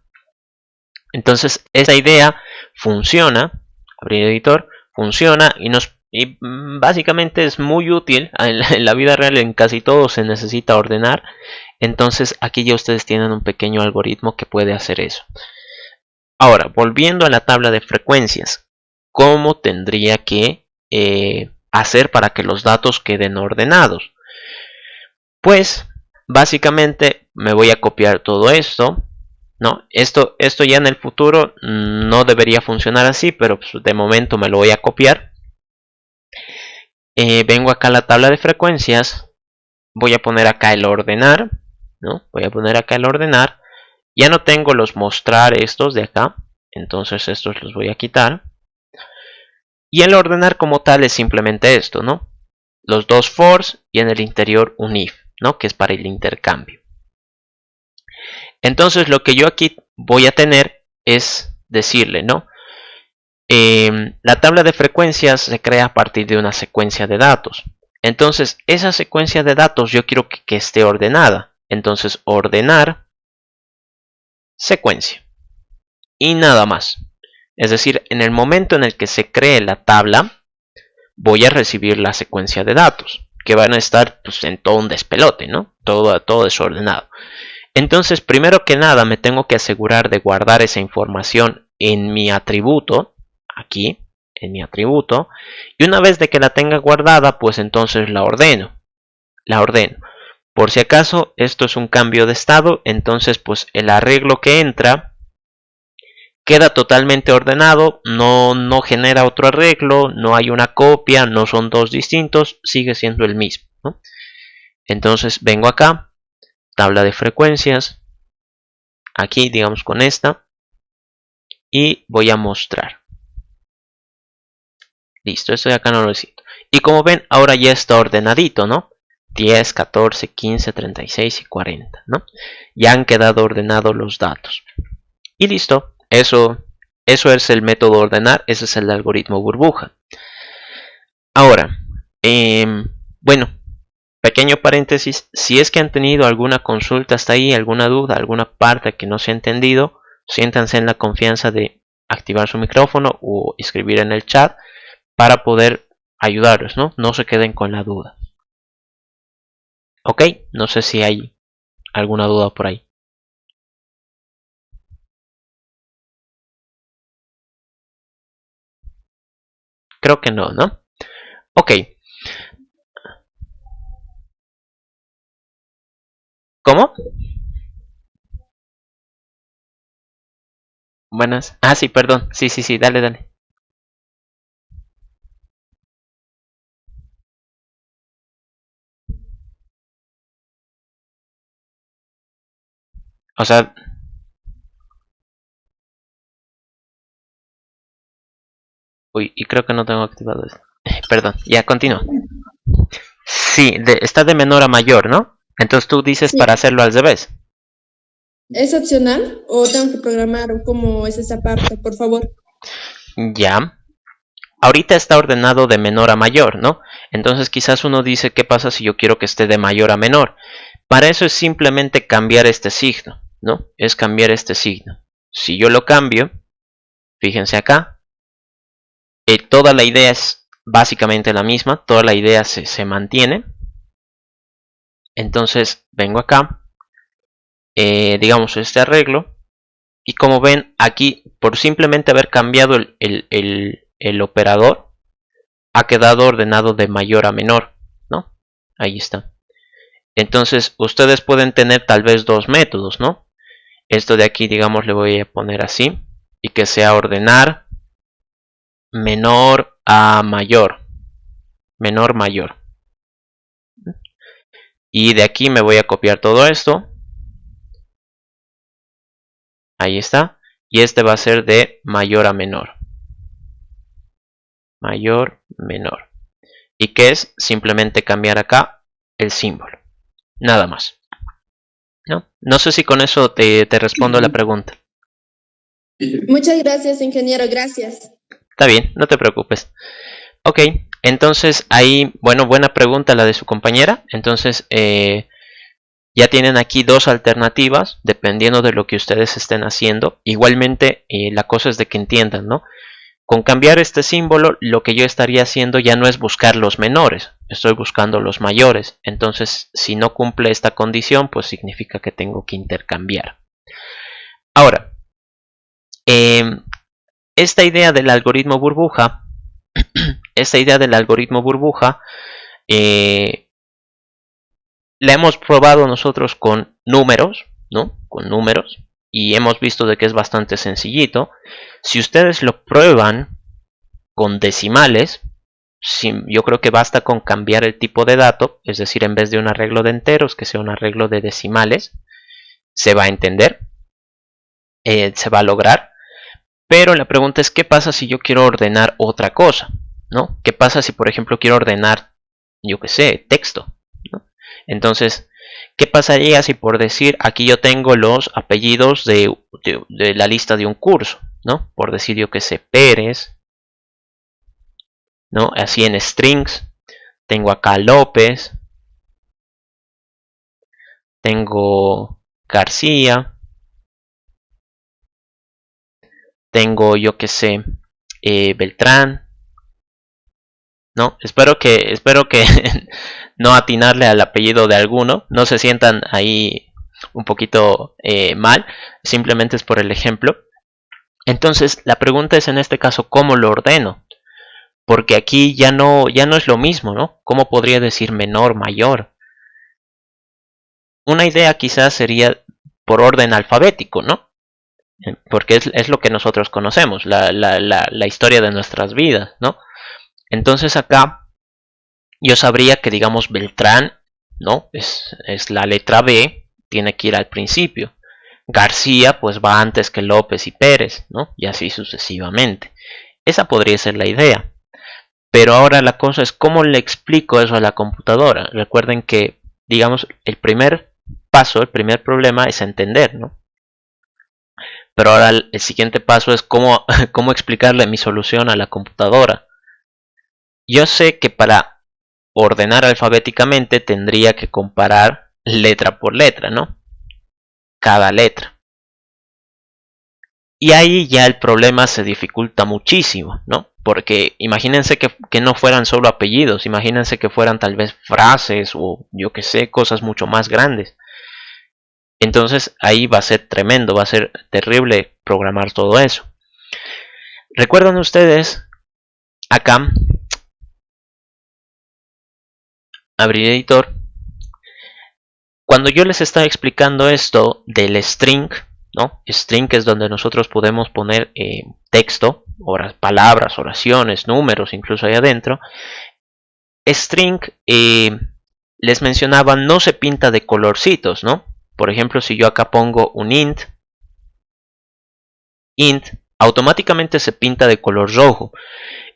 Entonces, esta idea funciona, abrir editor, funciona y básicamente es muy útil. En la vida real en casi todo se necesita ordenar. Entonces, aquí ya ustedes tienen un pequeño algoritmo que puede hacer eso. Ahora, volviendo a la tabla de frecuencias, ¿cómo tendría que hacer para que los datos queden ordenados? Pues, básicamente me voy a copiar todo esto, ¿no? Esto ya en el futuro no debería funcionar así, pero pues de momento me lo voy a copiar. Vengo acá a la tabla de frecuencias, voy a poner acá el ordenar, ¿no? Voy a poner acá el ordenar. Ya no tengo los mostrar estos de acá, entonces estos los voy a quitar. Y el ordenar como tal es simplemente esto, ¿no? Los dos fors y en el interior un if, ¿no? Que es para el intercambio. Entonces lo que yo aquí voy a tener es decirle, ¿no? La tabla de frecuencias se crea a partir de una secuencia de datos. Entonces esa secuencia de datos yo quiero que esté ordenada. Entonces ordenar secuencia. Y nada más. Es decir, en el momento en el que se cree la tabla, voy a recibir la secuencia de datos, que van a estar pues, en todo un despelote, ¿no? Todo desordenado. Entonces, primero que nada, me tengo que asegurar de guardar esa información en mi atributo, aquí, en mi atributo, y una vez de que la tenga guardada, pues entonces la ordeno. Por si acaso, esto es un cambio de estado, entonces pues el arreglo que entra queda totalmente ordenado, no genera otro arreglo, no hay una copia, no son dos distintos, sigue siendo el mismo, ¿no? Entonces vengo acá, tabla de frecuencias, aquí digamos con esta, y voy a mostrar. Listo, esto de acá no lo necesito. Y como ven, ahora ya está ordenadito, ¿no? 10, 14, 15, 36 y 40, ¿no? Ya han quedado ordenados los datos. Y listo, eso es el método ordenar, ese es el algoritmo burbuja. Ahora, bueno, pequeño paréntesis, si es que han tenido alguna consulta hasta ahí, alguna duda, alguna parte que no se ha entendido, siéntanse en la confianza de activar su micrófono o escribir en el chat para poder ayudarlos, ¿no? No se queden con la duda. Ok, no sé si hay alguna duda por ahí. Creo que no, ¿no? Ok. ¿Cómo? Buenas. Ah, sí, perdón. Sí, dale, dale. O sea, uy, y creo que no tengo activado esto. Perdón, ya continúo. Sí, está de menor a mayor, ¿no? Entonces tú dices Sí. para hacerlo al revés. ¿Es opcional o tengo que programar o cómo es esa parte, por favor? Ya. Ahorita está ordenado de menor a mayor, ¿no? Entonces quizás uno dice, ¿qué pasa si yo quiero que esté de mayor a menor? Para eso es simplemente cambiar este signo, ¿no? Es cambiar este signo. Si yo lo cambio, fíjense acá, toda la idea es básicamente la misma, toda la idea se mantiene. Entonces vengo acá, digamos este arreglo, y como ven aquí, por simplemente haber cambiado el operador, ha quedado ordenado de mayor a menor, ¿no? Ahí está. Entonces ustedes pueden tener tal vez dos métodos, ¿no? Esto de aquí, digamos, le voy a poner así, y que sea ordenar menor a mayor, menor mayor. Y de aquí me voy a copiar todo esto. Ahí está. Y este va a ser de mayor a menor. Mayor, menor. Y que es simplemente cambiar acá el símbolo. Nada más. No sé si con eso te respondo la pregunta. Muchas gracias, ingeniero, gracias. Está bien, no te preocupes. Ok, entonces ahí, bueno, buena pregunta la de su compañera. Entonces, ya tienen aquí dos alternativas, dependiendo de lo que ustedes estén haciendo. Igualmente, la cosa es de que entiendan, ¿no? Con cambiar este símbolo, lo que yo estaría haciendo ya no es buscar los menores, estoy buscando los mayores. Entonces, si no cumple esta condición, pues significa que tengo que intercambiar. Ahora, esta idea del algoritmo burbuja, la hemos probado nosotros con números, ¿no? Con números, y hemos visto de que es bastante sencillito. Si ustedes lo prueban con decimales, yo creo que basta con cambiar el tipo de dato, es decir, en vez de un arreglo de enteros, que sea un arreglo de decimales, se va a entender, se va a lograr. Pero la pregunta es, ¿qué pasa si yo quiero ordenar otra cosa? ¿No? ¿Qué pasa si, por ejemplo, quiero ordenar, yo qué sé, texto? ¿No? Entonces, ¿qué pasaría si por decir, aquí yo tengo los apellidos de la lista de un curso? ¿No? Por decir, yo qué sé, Pérez, ¿no? Así en strings. Tengo acá López. Tengo García. Tengo, yo que sé, Beltrán. ¿No? Espero que no atinarle al apellido de alguno. No se sientan ahí un poquito mal. Simplemente es por el ejemplo. Entonces, la pregunta es en este caso, ¿cómo lo ordeno? Porque aquí ya no es lo mismo, ¿no? ¿Cómo podría decir menor, mayor? Una idea quizás sería por orden alfabético, ¿no? porque es lo que nosotros conocemos, la historia de nuestras vidas, ¿no? Entonces acá yo sabría que, digamos, Beltrán, ¿no? Es la letra B, tiene que ir al principio. García pues va antes que López y Pérez, ¿no? Y así sucesivamente. Esa podría ser la idea. Pero ahora la cosa es cómo le explico eso a la computadora. Recuerden que, digamos, el primer paso, el primer problema es entender, ¿no? Pero ahora el siguiente paso es cómo, cómo explicarle mi solución a la computadora. Yo sé que para ordenar alfabéticamente tendría que comparar letra por letra, ¿no? Cada letra. Y ahí ya el problema se dificulta muchísimo, ¿no? Porque imagínense que no fueran solo apellidos, imagínense que fueran tal vez frases o yo que sé, cosas mucho más grandes. Entonces ahí va a ser tremendo, va a ser terrible programar todo eso. ¿Recuerdan ustedes acá? Abrir editor. Cuando yo les estaba explicando esto del string, ¿no? String es donde nosotros podemos poner texto, palabras, oraciones, números, incluso ahí adentro. String, les mencionaba, no se pinta de colorcitos, ¿no? Por ejemplo, si yo acá pongo un int, automáticamente se pinta de color rojo.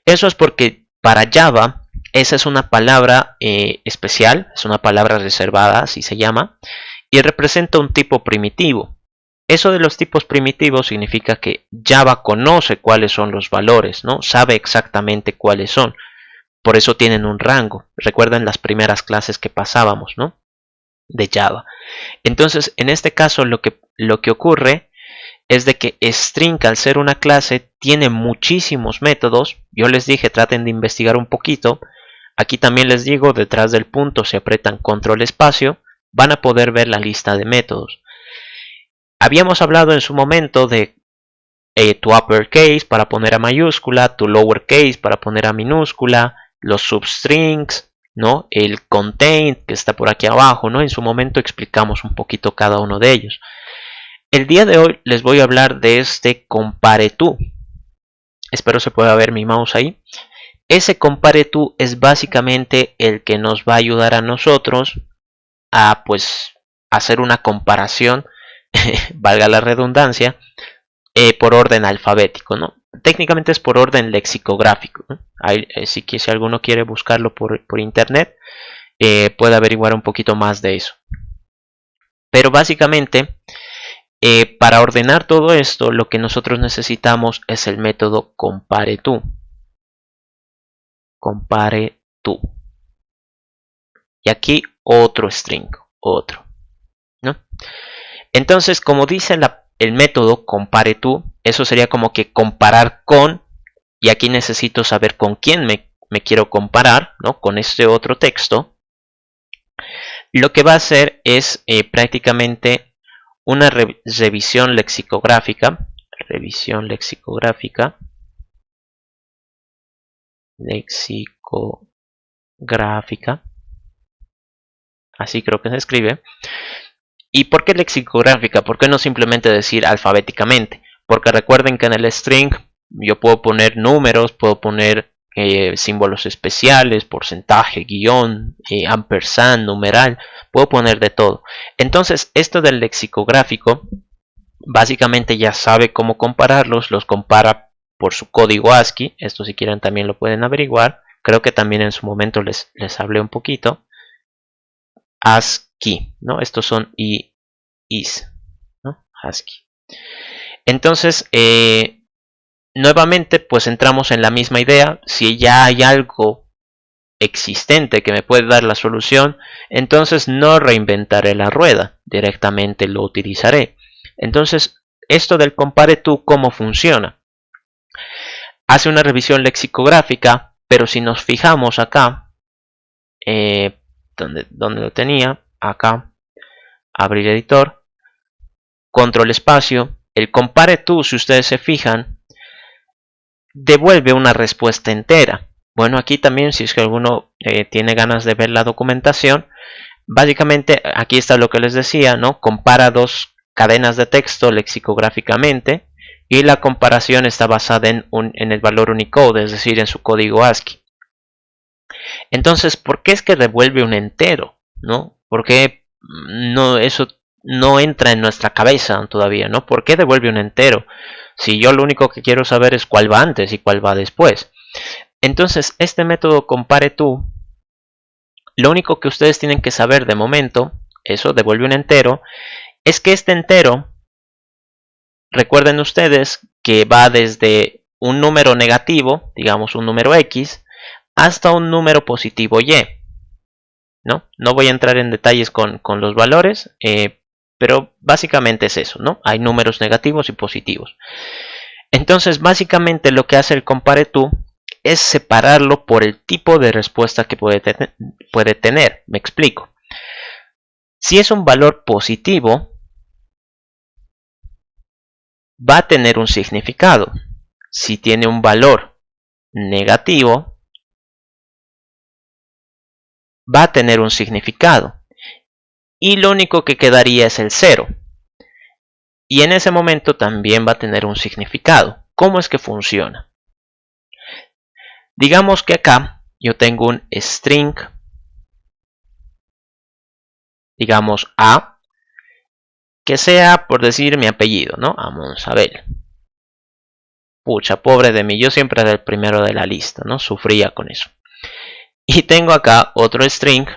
Eso es porque para Java esa es una palabra especial, es una palabra reservada, así se llama, y representa un tipo primitivo. Eso de los tipos primitivos significa que Java conoce cuáles son los valores, ¿no? Sabe exactamente cuáles son. Por eso tienen un rango. Recuerden las primeras clases que pasábamos, ¿no? De Java. Entonces, en este caso lo que ocurre es de que string, al ser una clase, tiene muchísimos métodos. Yo les dije, traten de investigar un poquito. Aquí también les digo, detrás del punto, si apretan control espacio, van a poder ver la lista de métodos. Habíamos hablado en su momento de tu uppercase para poner a mayúscula, tu lowercase para poner a minúscula, los substrings, ¿no? El contain que está por aquí abajo, ¿no? En su momento explicamos un poquito cada uno de ellos. El día de hoy les voy a hablar de este compare to. Espero se pueda ver mi mouse ahí. Ese compare to es básicamente el que nos va a ayudar a nosotros a pues hacer una comparación, valga la redundancia, por orden alfabético, ¿no? Técnicamente es por orden lexicográfico, ¿no? Si alguno quiere buscarlo por internet, puede averiguar un poquito más de eso. Pero básicamente, para ordenar todo esto, lo que nosotros necesitamos es el método compare to. Compare to. Y aquí otro string, otro, ¿no? Entonces, como dice el método compare to, eso sería como que comparar con, y aquí necesito saber con quién me quiero comparar, ¿no? Con este otro texto. Lo que va a hacer es prácticamente una revisión lexicográfica. Revisión lexicográfica. Lexicográfica. Así creo que se escribe. ¿Y por qué lexicográfica? ¿Por qué no simplemente decir alfabéticamente? Porque recuerden que en el string yo puedo poner números, puedo poner símbolos especiales, porcentaje, guión, ampersand, numeral, puedo poner de todo. Entonces, esto del lexicográfico, básicamente ya sabe cómo compararlos, los compara por su código ASCII. Esto si quieren también lo pueden averiguar. Creo que también en su momento les hablé un poquito. ASCII, ¿no? Estos son is, ¿no? ASCII. Entonces, nuevamente, pues entramos en la misma idea. Si ya hay algo existente que me puede dar la solución, entonces no reinventaré la rueda, directamente lo utilizaré. Entonces, esto del compare to, ¿cómo funciona? Hace una revisión lexicográfica, pero si nos fijamos acá, donde lo tenía, acá, abrir editor, control espacio, el compare to, si ustedes se fijan, devuelve una respuesta entera. Bueno, aquí también, si es que alguno tiene ganas de ver la documentación, básicamente aquí está lo que les decía, ¿no? Compara dos cadenas de texto lexicográficamente, y la comparación está basada en el valor Unicode, es decir, en su código ASCII. Entonces, ¿por qué es que devuelve un entero? ¿No? ¿Por qué eso no entra en nuestra cabeza todavía? ¿No? ¿Por qué devuelve un entero? Si yo lo único que quiero saber es cuál va antes y cuál va después. Entonces, este método CompareTo, lo único que ustedes tienen que saber de momento, eso devuelve un entero, es que este entero, recuerden ustedes que va desde un número negativo, digamos un número X, hasta un número positivo Y. No voy a entrar en detalles con los valores, pero básicamente es eso, ¿no? Hay números negativos y positivos. Entonces, básicamente lo que hace el CompareTo es separarlo por el tipo de respuesta que puede tener. Me explico. Si es un valor positivo, va a tener un significado. Si tiene un valor negativo, va a tener un significado. Y lo único que quedaría es el 0. Y en ese momento también va a tener un significado. ¿Cómo es que funciona? Digamos que acá yo tengo un string, digamos A, que sea, por decir, mi apellido, ¿no? Amonsabel. Pucha, pobre de mí, yo siempre era el primero de la lista, ¿no? Sufría con eso. Y tengo acá otro string,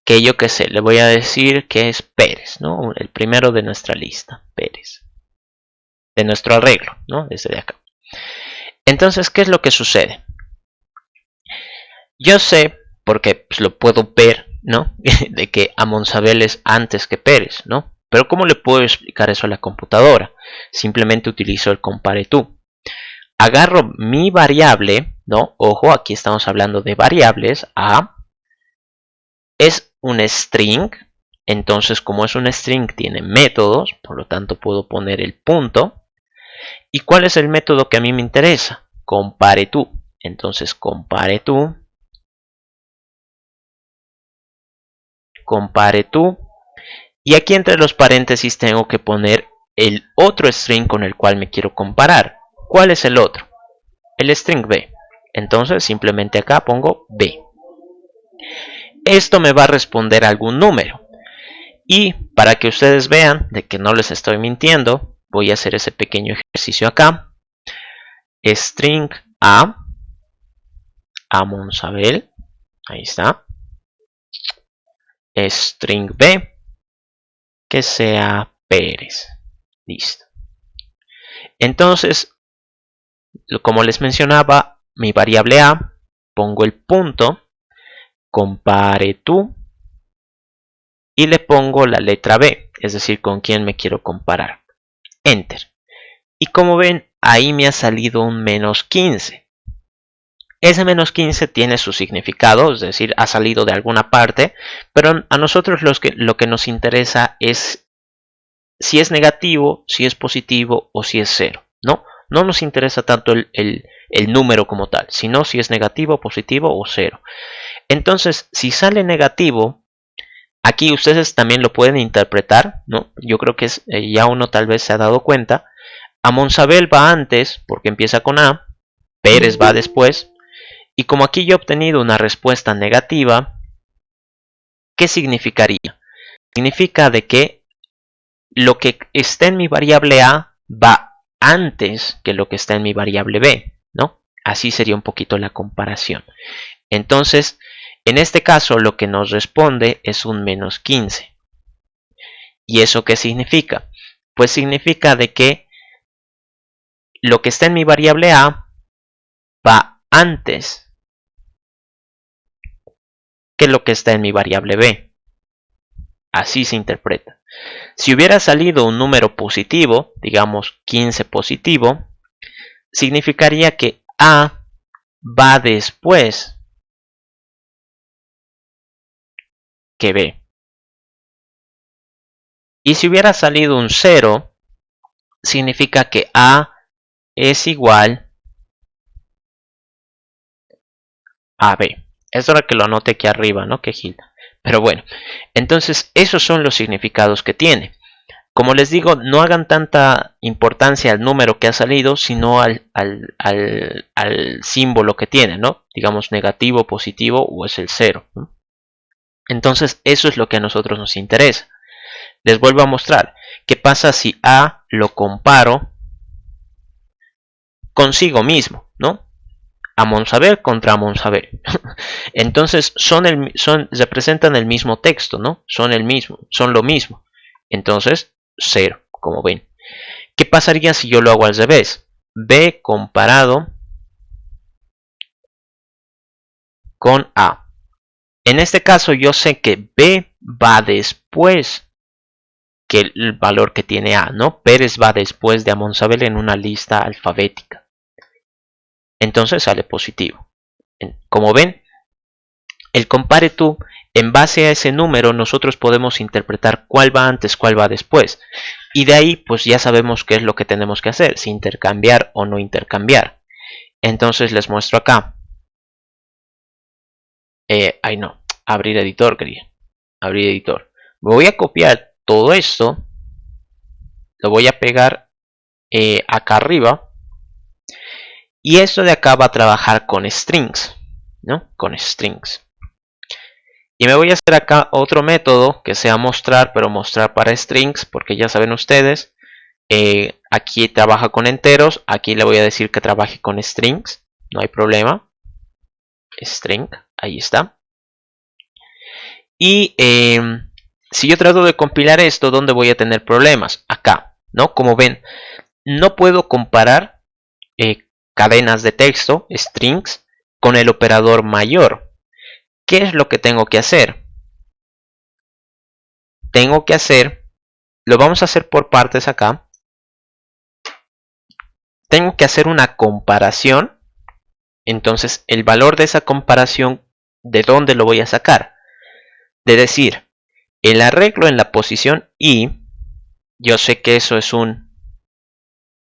que yo qué sé, le voy a decir que es Pérez, ¿no? El primero de nuestra lista, Pérez. De nuestro arreglo, ¿no? Desde de acá. Entonces, ¿qué es lo que sucede? Yo sé, porque pues, lo puedo ver, ¿no? De que Amonsabel es antes que Pérez, ¿no? Pero ¿cómo le puedo explicar eso a la computadora? Simplemente utilizo el CompareTo. Agarro mi variable, ¿no? Ojo, aquí estamos hablando de variables. A es un string. Entonces, como es un string, tiene métodos. Por lo tanto, puedo poner el punto. ¿Y cuál es el método que a mí me interesa? CompareTo. Entonces, CompareTo. CompareTo. Y aquí entre los paréntesis tengo que poner el otro string con el cual me quiero comparar. ¿Cuál es el otro? El string B. Entonces simplemente acá pongo B. Esto me va a responder algún número. Y para que ustedes vean de que no les estoy mintiendo, voy a hacer ese pequeño ejercicio acá. String A, Amonsabel, ahí está. String B, que sea Pérez. Listo. Entonces, como les mencionaba, mi variable A, pongo el punto, CompareTo, y le pongo la letra B, es decir, con quién me quiero comparar. Enter. Y como ven, ahí me ha salido un menos 15. Ese menos 15 tiene su significado, es decir, ha salido de alguna parte, pero a nosotros lo que nos interesa es si es negativo, si es positivo o si es 0, ¿no? No nos interesa tanto el número como tal, sino si es negativo, positivo o 0. Entonces, si sale negativo, aquí ustedes también lo pueden interpretar, ¿no? Yo creo que ya uno tal vez se ha dado cuenta. Amonsabel va antes, porque empieza con A, Pérez va después, y como aquí yo he obtenido una respuesta negativa, ¿qué significaría? Significa de que lo que está en mi variable A va antes que lo que está en mi variable B, ¿no? Así sería un poquito la comparación. Entonces, en este caso lo que nos responde es un menos 15. ¿Y eso qué significa? Pues significa de que lo que está en mi variable A va antes que lo que está en mi variable B. Así se interpreta. Si hubiera salido un número positivo, digamos 15 positivo, significaría que A va después que B. Y si hubiera salido un 0, significa que A es igual a B. Es hora que lo anote aquí arriba, ¿no? Que gil. Pero bueno, entonces esos son los significados que tiene. Como les digo, no hagan tanta importancia al número que ha salido, sino al símbolo que tiene, ¿no? Digamos negativo, positivo o es el 0, ¿no? Entonces eso es lo que a nosotros nos interesa. Les vuelvo a mostrar. ¿Qué pasa si A lo comparo consigo mismo, ¿no? A Monsaber contra Monsaber. Entonces representan el mismo texto, ¿no? Son lo mismo. Entonces 0, como ven. ¿Qué pasaría si yo lo hago al revés? B comparado con A. En este caso yo sé que B va después que el valor que tiene A, ¿no? Pérez va después de Amonsabel en una lista alfabética. Entonces sale positivo. Como ven, el compare tú, en base a ese número nosotros podemos interpretar cuál va antes, cuál va después. Y de ahí pues ya sabemos qué es lo que tenemos que hacer, si intercambiar o no intercambiar. Entonces les muestro acá. No, abrir editor quería. Abrir editor. Voy a copiar todo esto. Lo voy a pegar acá arriba. Y esto de acá va a trabajar con strings, ¿no? Con strings. Y me voy a hacer acá otro método que sea mostrar, pero mostrar para strings, porque ya saben ustedes, aquí trabaja con enteros, aquí le voy a decir que trabaje con strings, no hay problema. String, ahí está. Y si yo trato de compilar esto, ¿dónde voy a tener problemas? Acá, ¿no? Como ven, no puedo comparar cadenas de texto, strings, con el operador mayor. ¿Qué es lo que tengo que hacer? Lo vamos a hacer por partes acá. Tengo que hacer una comparación. Entonces, el valor de esa comparación, ¿de dónde lo voy a sacar? De decir, el arreglo en la posición I, yo sé que eso es un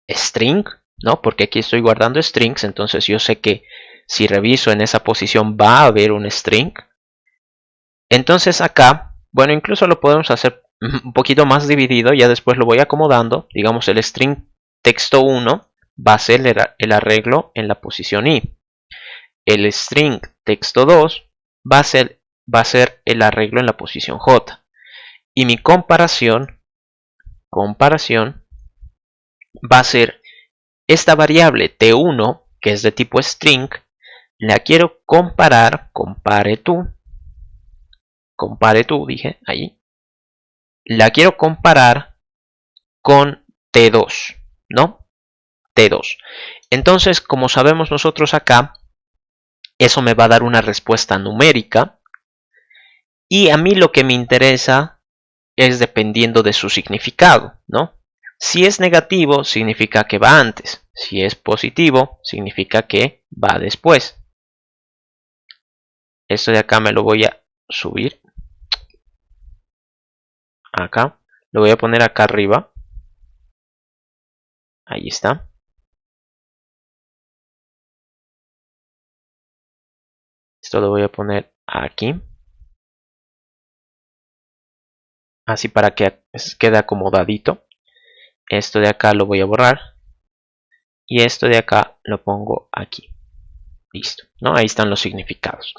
string, ¿no? Porque aquí estoy guardando strings, entonces yo sé que si reviso en esa posición va a haber un string. Entonces acá, bueno, incluso lo podemos hacer un poquito más dividido, ya después lo voy acomodando. Digamos, el string texto 1 va a ser el arreglo en la posición I. El string texto 2 va a ser el arreglo en la posición J. Y mi comparación va a ser esta variable T1, que es de tipo string, la quiero comparar, compare tú, dije ahí, la quiero comparar con T2, ¿no? T2. Entonces, como sabemos nosotros acá, eso me va a dar una respuesta numérica. Y a mí lo que me interesa es dependiendo de su significado, ¿no? Si es negativo, significa que va antes. Si es positivo, significa que va después. Esto de acá me lo voy a subir. Acá. Lo voy a poner acá arriba. Ahí está. Esto lo voy a poner aquí. Así para que quede acomodadito. Esto de acá lo voy a borrar. Y esto de acá lo pongo aquí. Listo, ¿no? Ahí están los significados.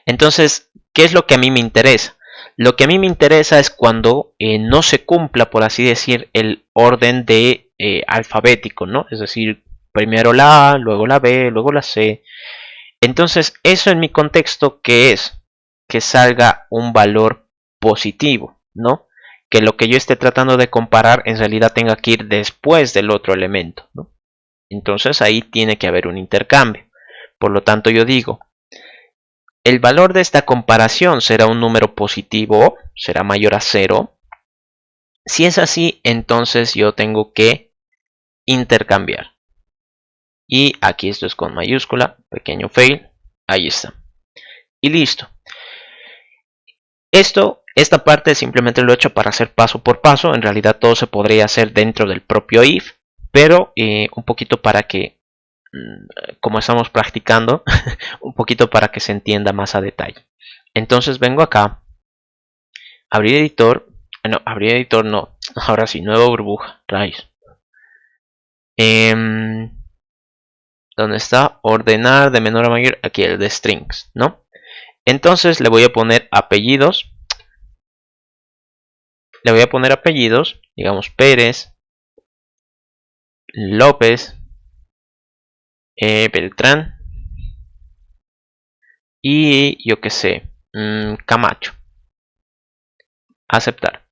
Entonces, ¿qué es lo que a mí me interesa? Lo que a mí me interesa es cuando no se cumpla, por así decir, el orden de alfabético, ¿no? Es decir, primero la A, luego la B, luego la C. Entonces, eso en mi contexto, ¿qué es? Que salga un valor positivo, ¿no? Que lo que yo esté tratando de comparar en realidad tenga que ir después del otro elemento, ¿no? Entonces ahí tiene que haber un intercambio. Por lo tanto, yo digo, el valor de esta comparación será un número positivo, será mayor a 0. Si es así, entonces yo tengo que intercambiar. Y aquí esto es con mayúscula, pequeño fail, ahí está. Y listo. Esta parte simplemente lo he hecho para hacer paso por paso. En realidad todo se podría hacer dentro del propio if, pero un poquito para que, como estamos practicando, un poquito para que se entienda más a detalle. Entonces vengo acá, abrir editor, No, abrir editor no. Ahora sí, nueva burbuja. Rayos. ¿Dónde está? Ordenar de menor a mayor. Aquí el de strings, ¿no? Entonces le voy a poner apellidos. Le voy a poner apellidos. Digamos Pérez, López, Beltrán. Y yo qué sé. Camacho. Aceptar.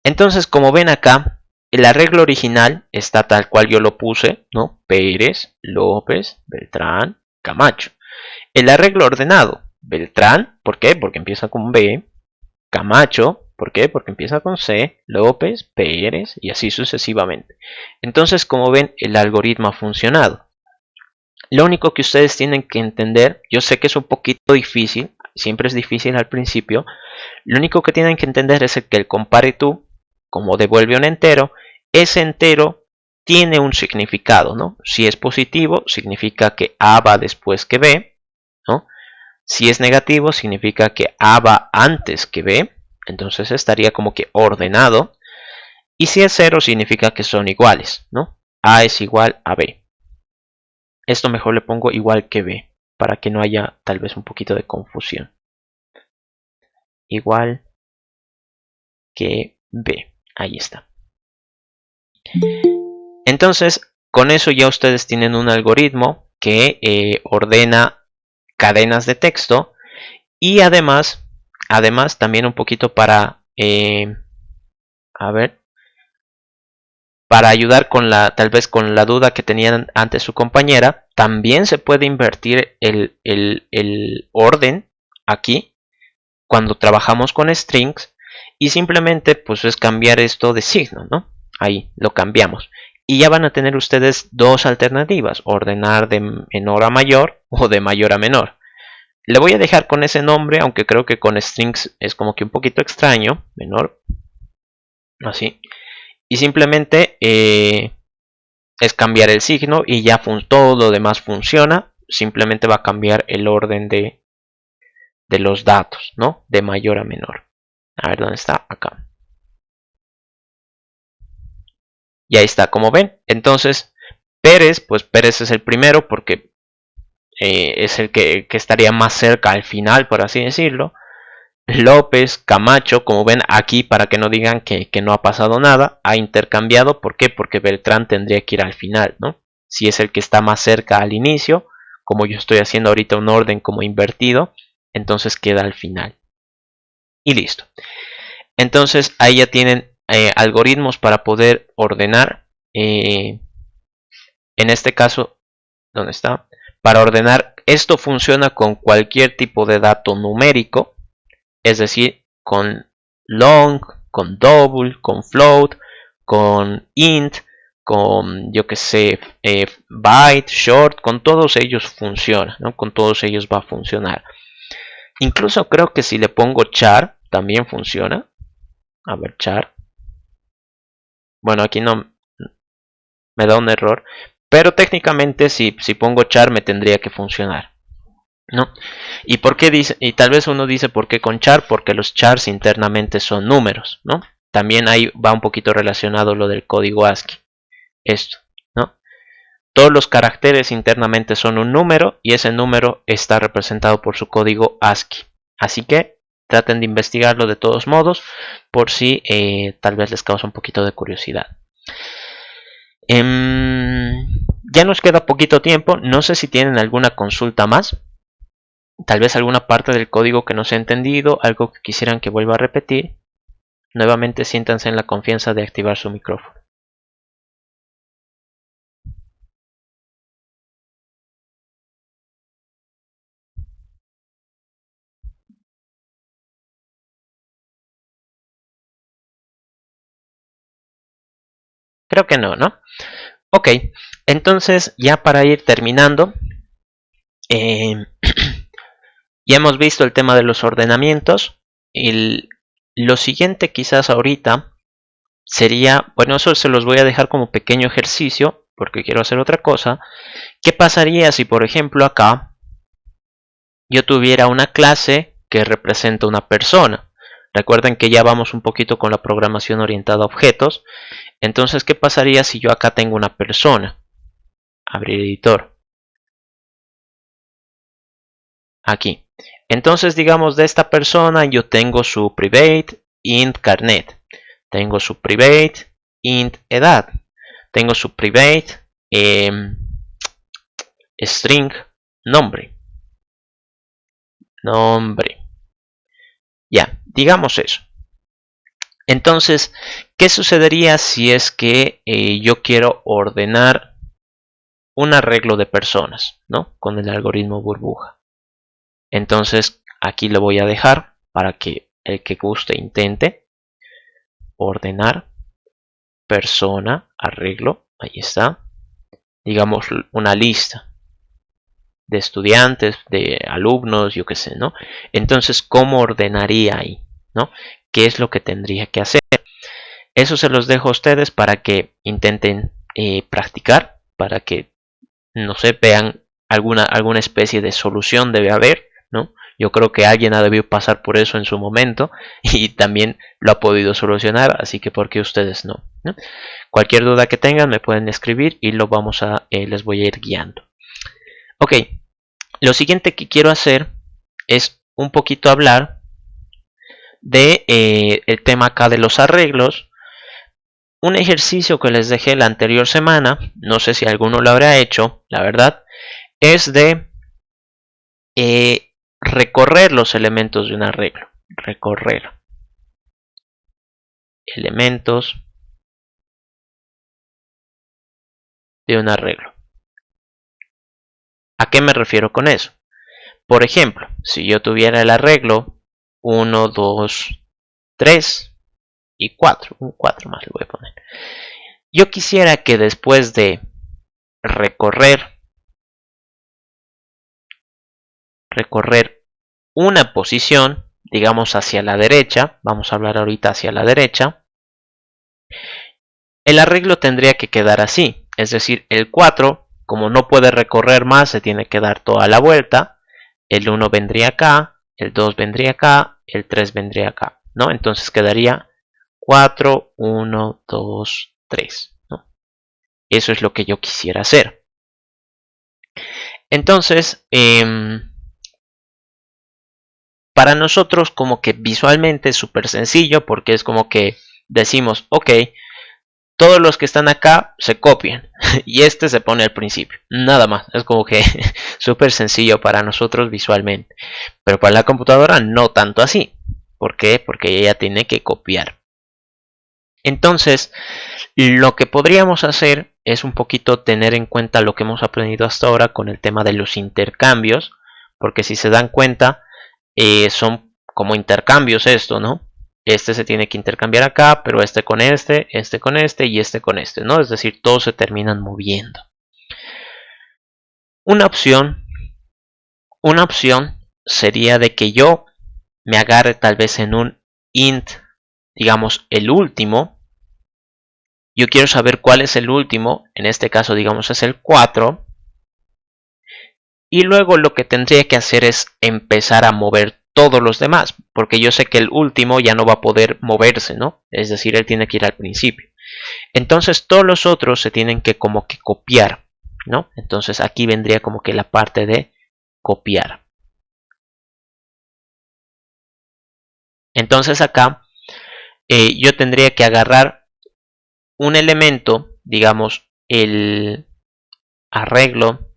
Entonces, como ven acá, el arreglo original está tal cual yo lo puse, ¿no? Pérez, López, Beltrán, Camacho. El arreglo ordenado, Beltrán, ¿por qué? Porque empieza con B. Camacho, ¿por qué? Porque empieza con C. López, Pérez y así sucesivamente. Entonces, como ven, el algoritmo ha funcionado. Lo único que ustedes tienen que entender, yo sé que es un poquito difícil, siempre es difícil al principio. Lo único que tienen que entender es que el compare to, como devuelve un entero, ese entero tiene un significado, ¿no? Si es positivo, significa que A va después que B, ¿no? Si es negativo, significa que A va antes que B, entonces estaría como que ordenado. Y si es 0, significa que son iguales, ¿no? A es igual a B. Esto mejor le pongo igual que B, para que no haya tal vez un poquito de confusión. Igual que B. Ahí está. Entonces, con eso ya ustedes tienen un algoritmo que ordena cadenas de texto y además también un poquito para para ayudar con tal vez con la duda que tenían antes su compañera, también se puede invertir el orden aquí cuando trabajamos con strings y simplemente pues es cambiar esto de signo, ¿no? Ahí lo cambiamos. Y ya van a tener ustedes dos alternativas, ordenar de menor a mayor o de mayor a menor. Le voy a dejar con ese nombre, aunque creo que con strings es como que un poquito extraño, menor, así. Y simplemente es cambiar el signo y ya todo lo demás funciona. Simplemente va a cambiar el orden de los datos, ¿no? De mayor a menor. A ver dónde está, acá. Y ahí está, como ven. Entonces, Pérez, pues Pérez es el primero porque es el que estaría más cerca al final, por así decirlo. López, Camacho, como ven aquí, para que no digan que no ha pasado nada, ha intercambiado. ¿Por qué? Porque Beltrán tendría que ir al final, ¿no? Si es el que está más cerca al inicio, como yo estoy haciendo ahorita un orden como invertido, entonces queda al final. Y listo. Entonces ahí ya tienen algoritmos para poder ordenar. En este caso, ¿dónde está? Para ordenar, esto funciona con cualquier tipo de dato numérico, es decir, con long, con double, con float, con int, con yo que sé, byte, short, con todos ellos funciona, ¿no? Con todos ellos va a funcionar. Incluso creo que si le pongo char, también funciona. A ver, char. Bueno, aquí no me da un error, pero técnicamente si pongo char me tendría que funcionar, ¿no? ¿Y por qué dice? Y tal vez uno dice por qué con char, porque los chars internamente son números, ¿no? También ahí va un poquito relacionado lo del código ASCII. Esto, ¿no? Todos los caracteres internamente son un número y ese número está representado por su código ASCII. Así que traten de investigarlo de todos modos por si tal vez les causa un poquito de curiosidad. Ya nos queda poquito tiempo, no sé si tienen alguna consulta más. Tal vez alguna parte del código que no se ha entendido, algo que quisieran que vuelva a repetir. Nuevamente siéntanse en la confianza de activar su micrófono. Creo que no, ¿no? Ok, entonces ya para ir terminando, ya hemos visto el tema de los ordenamientos. Lo siguiente quizás ahorita sería, bueno, eso se los voy a dejar como pequeño ejercicio porque quiero hacer otra cosa. ¿Qué pasaría si, por ejemplo, acá yo tuviera una clase que representa una persona? Recuerden que ya vamos un poquito con la programación orientada a objetos. Entonces, ¿qué pasaría si yo acá tengo una persona? Abrir editor. Aquí. Entonces, digamos, de esta persona yo tengo su private int carnet. Tengo su private int edad. Tengo su private string nombre. Ya, digamos eso. Entonces, ¿qué sucedería si es que yo quiero ordenar un arreglo de personas, ¿no? Con el algoritmo burbuja. Entonces, aquí lo voy a dejar para que el que guste intente ordenar persona, arreglo, ahí está. Digamos una lista de estudiantes, de alumnos, yo qué sé, ¿no? Entonces, ¿cómo ordenaría ahí, ¿no? ¿Qué es lo que tendría que hacer? Eso se los dejo a ustedes para que intenten practicar, para que, no sé, vean alguna especie de solución debe haber, ¿no? Yo creo que alguien ha debido pasar por eso en su momento y también lo ha podido solucionar, así que ¿por qué ustedes no? ¿No? Cualquier duda que tengan me pueden escribir y lo vamos a, les voy a ir guiando. Ok, lo siguiente que quiero hacer es un poquito hablar de el tema acá de los arreglos. Un ejercicio que les dejé la anterior semana, no sé si alguno lo habrá hecho, la verdad, es de recorrer los elementos de un arreglo. Recorrer elementos de un arreglo. ¿A qué me refiero con eso? Por ejemplo, si yo tuviera el arreglo 1, 2, 3 y 4, un 4 más le voy a poner. Yo quisiera que después de recorrer una posición, digamos hacia la derecha, vamos a hablar ahorita hacia la derecha, el arreglo tendría que quedar así, es decir, el 4, como no puede recorrer más, se tiene que dar toda la vuelta, el 1 vendría acá, el 2 vendría acá, el 3 vendría acá, ¿no? Entonces quedaría 4, 1, 2, 3, ¿no? Eso es lo que yo quisiera hacer. Entonces, para nosotros como que visualmente es súper sencillo porque es como que decimos, ok, todos los que están acá se copian y este se pone al principio, nada más, es como que súper sencillo para nosotros visualmente, pero para la computadora no tanto así. ¿Por qué? Porque ella tiene que copiar. Entonces, lo que podríamos hacer es un poquito tener en cuenta lo que hemos aprendido hasta ahora con el tema de los intercambios, porque si se dan cuenta, son como intercambios esto, ¿no? Este se tiene que intercambiar acá, pero este con este y este con este, ¿no? Es decir, todos se terminan moviendo. Una opción sería de que yo me agarre tal vez en un int, digamos, el último. Yo quiero saber cuál es el último, en este caso digamos es el 4. Y luego lo que tendría que hacer es empezar a mover todos los demás, porque yo sé que el último ya no va a poder moverse, ¿no? Es decir, él tiene que ir al principio. Entonces todos los otros se tienen que como que copiar, ¿no? Entonces aquí vendría como que la parte de copiar. Entonces acá yo tendría que agarrar un elemento, digamos el arreglo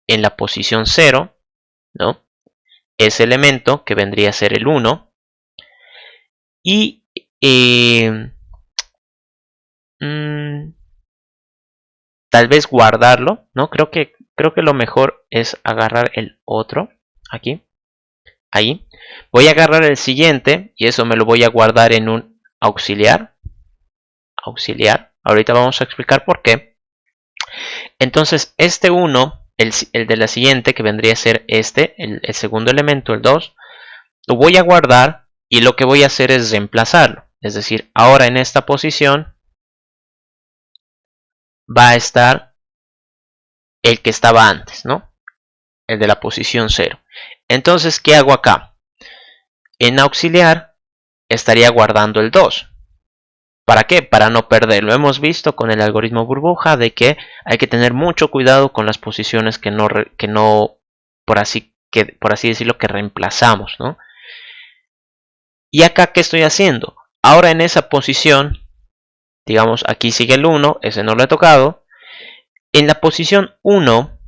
en la posición 0, ¿no? Ese elemento que vendría a ser el 1 y tal vez guardarlo, ¿no? Creo que lo mejor es agarrar el otro aquí, ahí. Voy a agarrar el siguiente y eso me lo voy a guardar en un auxiliar. Ahorita vamos a explicar por qué. Entonces este 1, el de la siguiente que vendría a ser este, el segundo elemento, el 2, lo voy a guardar y lo que voy a hacer es reemplazarlo. Es decir, ahora en esta posición va a estar el que estaba antes, ¿no? El de la posición 0. Entonces, ¿qué hago acá? En auxiliar, estaría guardando el 2. ¿Para qué? Para no perderlo. Hemos visto con el algoritmo burbuja de que hay que tener mucho cuidado con las posiciones que no por así decirlo, que reemplazamos, ¿no? Y acá, ¿qué estoy haciendo? Ahora en esa posición, digamos, aquí sigue el 1, ese no lo he tocado. En la posición 1,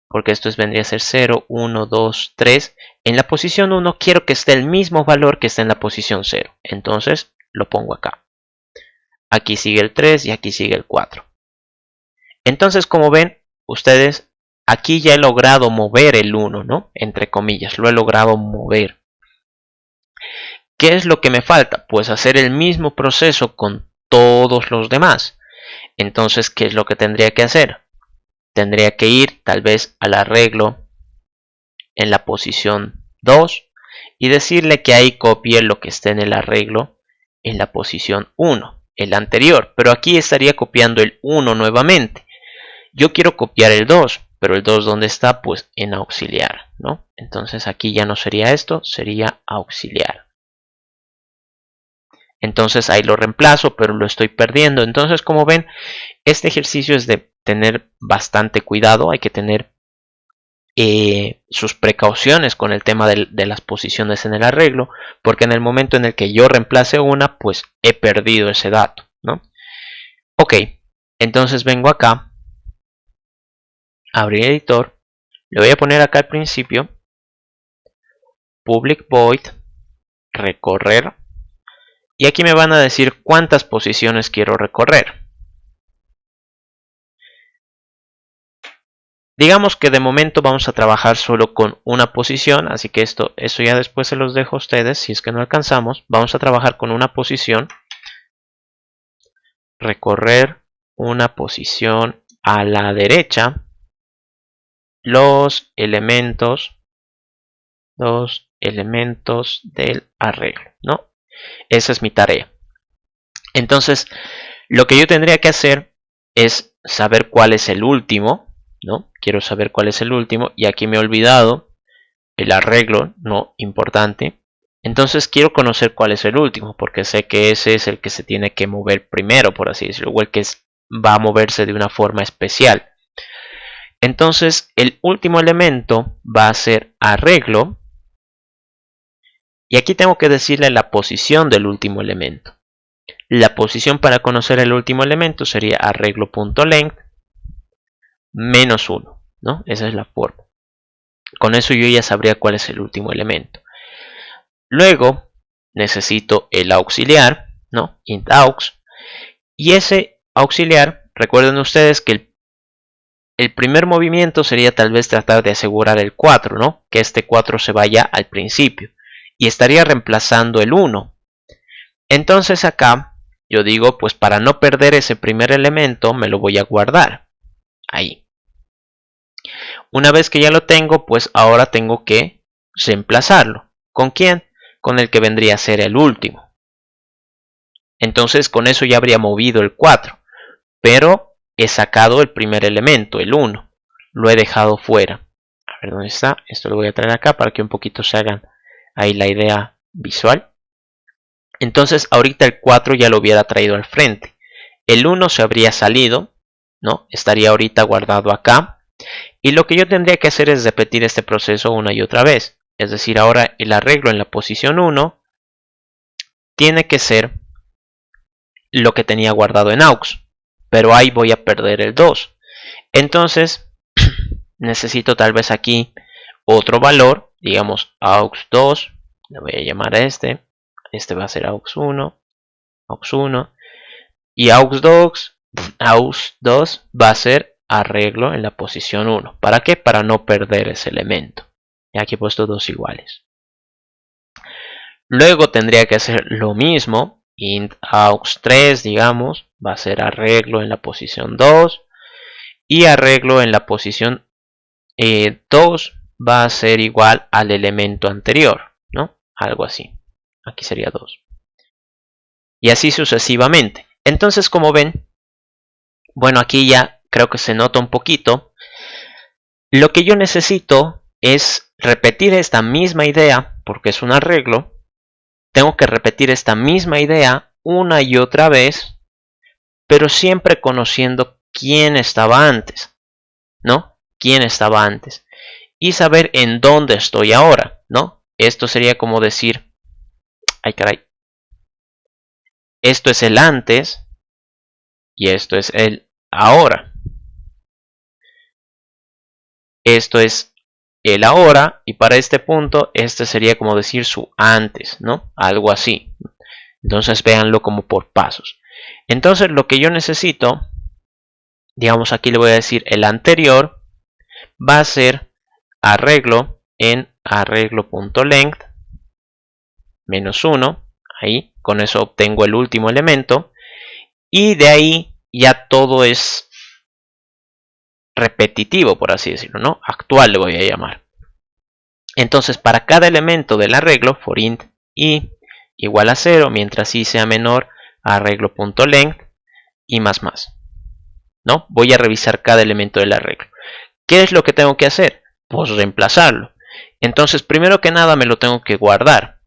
porque esto vendría a ser 0, 1, 2, 3. En la posición 1 quiero que esté el mismo valor que está en la posición 0. Entonces lo pongo acá. Aquí sigue el 3 y aquí sigue el 4. Entonces, como ven ustedes, aquí ya he logrado mover el 1, ¿no? Entre comillas, lo he logrado mover. ¿Qué es lo que me falta? Pues hacer el mismo proceso con todos los demás. Entonces, ¿qué es lo que tendría que hacer? Tendría que ir tal vez al arreglo en la posición 2 y decirle que ahí copie lo que esté en el arreglo en la posición 1, el anterior. Pero aquí estaría copiando el 1 nuevamente. Yo quiero copiar el 2, pero el 2 ¿dónde está? Pues en auxiliar, ¿no? Entonces aquí ya no sería esto, sería auxiliar. Entonces ahí lo reemplazo, pero lo estoy perdiendo. Entonces, como ven, este ejercicio es de tener bastante cuidado. Hay que tener sus precauciones con el tema de las posiciones en el arreglo, porque en el momento en el que yo reemplace una, pues he perdido ese dato, ¿no? Ok, entonces vengo acá, abrir editor, le voy a poner acá al principio public void recorrer, y aquí me van a decir cuántas posiciones quiero recorrer. Digamos que de momento vamos a trabajar solo con una posición, así que eso ya después se los dejo a ustedes si es que no alcanzamos. Vamos a trabajar con una posición, recorrer una posición a la derecha, los elementos del arreglo, ¿no? Esa es mi tarea. Entonces, lo que yo tendría que hacer es saber cuál es el último, ¿no? Quiero saber cuál es el último y aquí me he olvidado el arreglo, no importante. Entonces quiero conocer cuál es el último, porque sé que ese es el que se tiene que mover primero, por así decirlo, o el que va a moverse de una forma especial. Entonces el último elemento va a ser arreglo, y aquí tengo que decirle la posición del último elemento. La posición para conocer el último elemento sería arreglo.length menos 1, ¿no? Esa es la forma. Con eso yo ya sabría cuál es el último elemento. Luego necesito el auxiliar, ¿no? Int aux. Y ese auxiliar, recuerden ustedes que el primer movimiento sería tal vez tratar de asegurar el 4, ¿no? Que este 4 se vaya al principio. Y estaría reemplazando el 1. Entonces acá yo digo, pues para no perder ese primer elemento me lo voy a guardar. Ahí. Una vez que ya lo tengo, pues ahora tengo que reemplazarlo. ¿Con quién? Con el que vendría a ser el último. Entonces con eso ya habría movido el 4. Pero he sacado el primer elemento, el 1. Lo he dejado fuera. A ver dónde está. Esto lo voy a traer acá para que un poquito se hagan ahí la idea visual. Entonces ahorita el 4 ya lo hubiera traído al frente. El 1 se habría salido, ¿no? Estaría ahorita guardado acá. Y lo que yo tendría que hacer es repetir este proceso una y otra vez. Es decir, ahora el arreglo en la posición 1 tiene que ser lo que tenía guardado en aux. Pero ahí voy a perder el 2. Entonces necesito tal vez aquí otro valor. Digamos aux2. Le voy a llamar a este. Este va a ser aux1. aux1. Y aux2 va a ser arreglo en la posición 1. ¿Para qué? Para no perder ese elemento. Y aquí he puesto dos iguales. Luego tendría que hacer lo mismo. Int aux3, digamos, va a ser arreglo en la posición 2. Y arreglo en la posición 2 va a ser igual al elemento anterior, ¿no? Algo así. Aquí sería 2. Y así sucesivamente. Entonces, como ven, bueno, aquí ya creo que se nota un poquito. Lo que yo necesito es repetir esta misma idea, porque es un arreglo, tengo que repetir esta misma idea una y otra vez, pero siempre conociendo quién estaba antes, ¿no? Quién estaba antes. Y saber en dónde estoy ahora, ¿no? Esto sería como decir, ay caray, esto es el antes y esto es el ahora. Esto es el ahora y para este punto este sería como decir su antes, ¿no? Algo así. Entonces véanlo como por pasos. Entonces lo que yo necesito, digamos aquí le voy a decir el anterior, va a ser arreglo en arreglo.length menos 1. Ahí, con eso obtengo el último elemento. Y de ahí ya todo es repetitivo, por así decirlo, ¿no? Actual le voy a llamar. Entonces, para cada elemento del arreglo, for int i igual a 0, mientras i sea menor, arreglo.length y más. ¿No? Voy a revisar cada elemento del arreglo. ¿Qué es lo que tengo que hacer? Pues reemplazarlo. Entonces, primero que nada me lo tengo que guardar.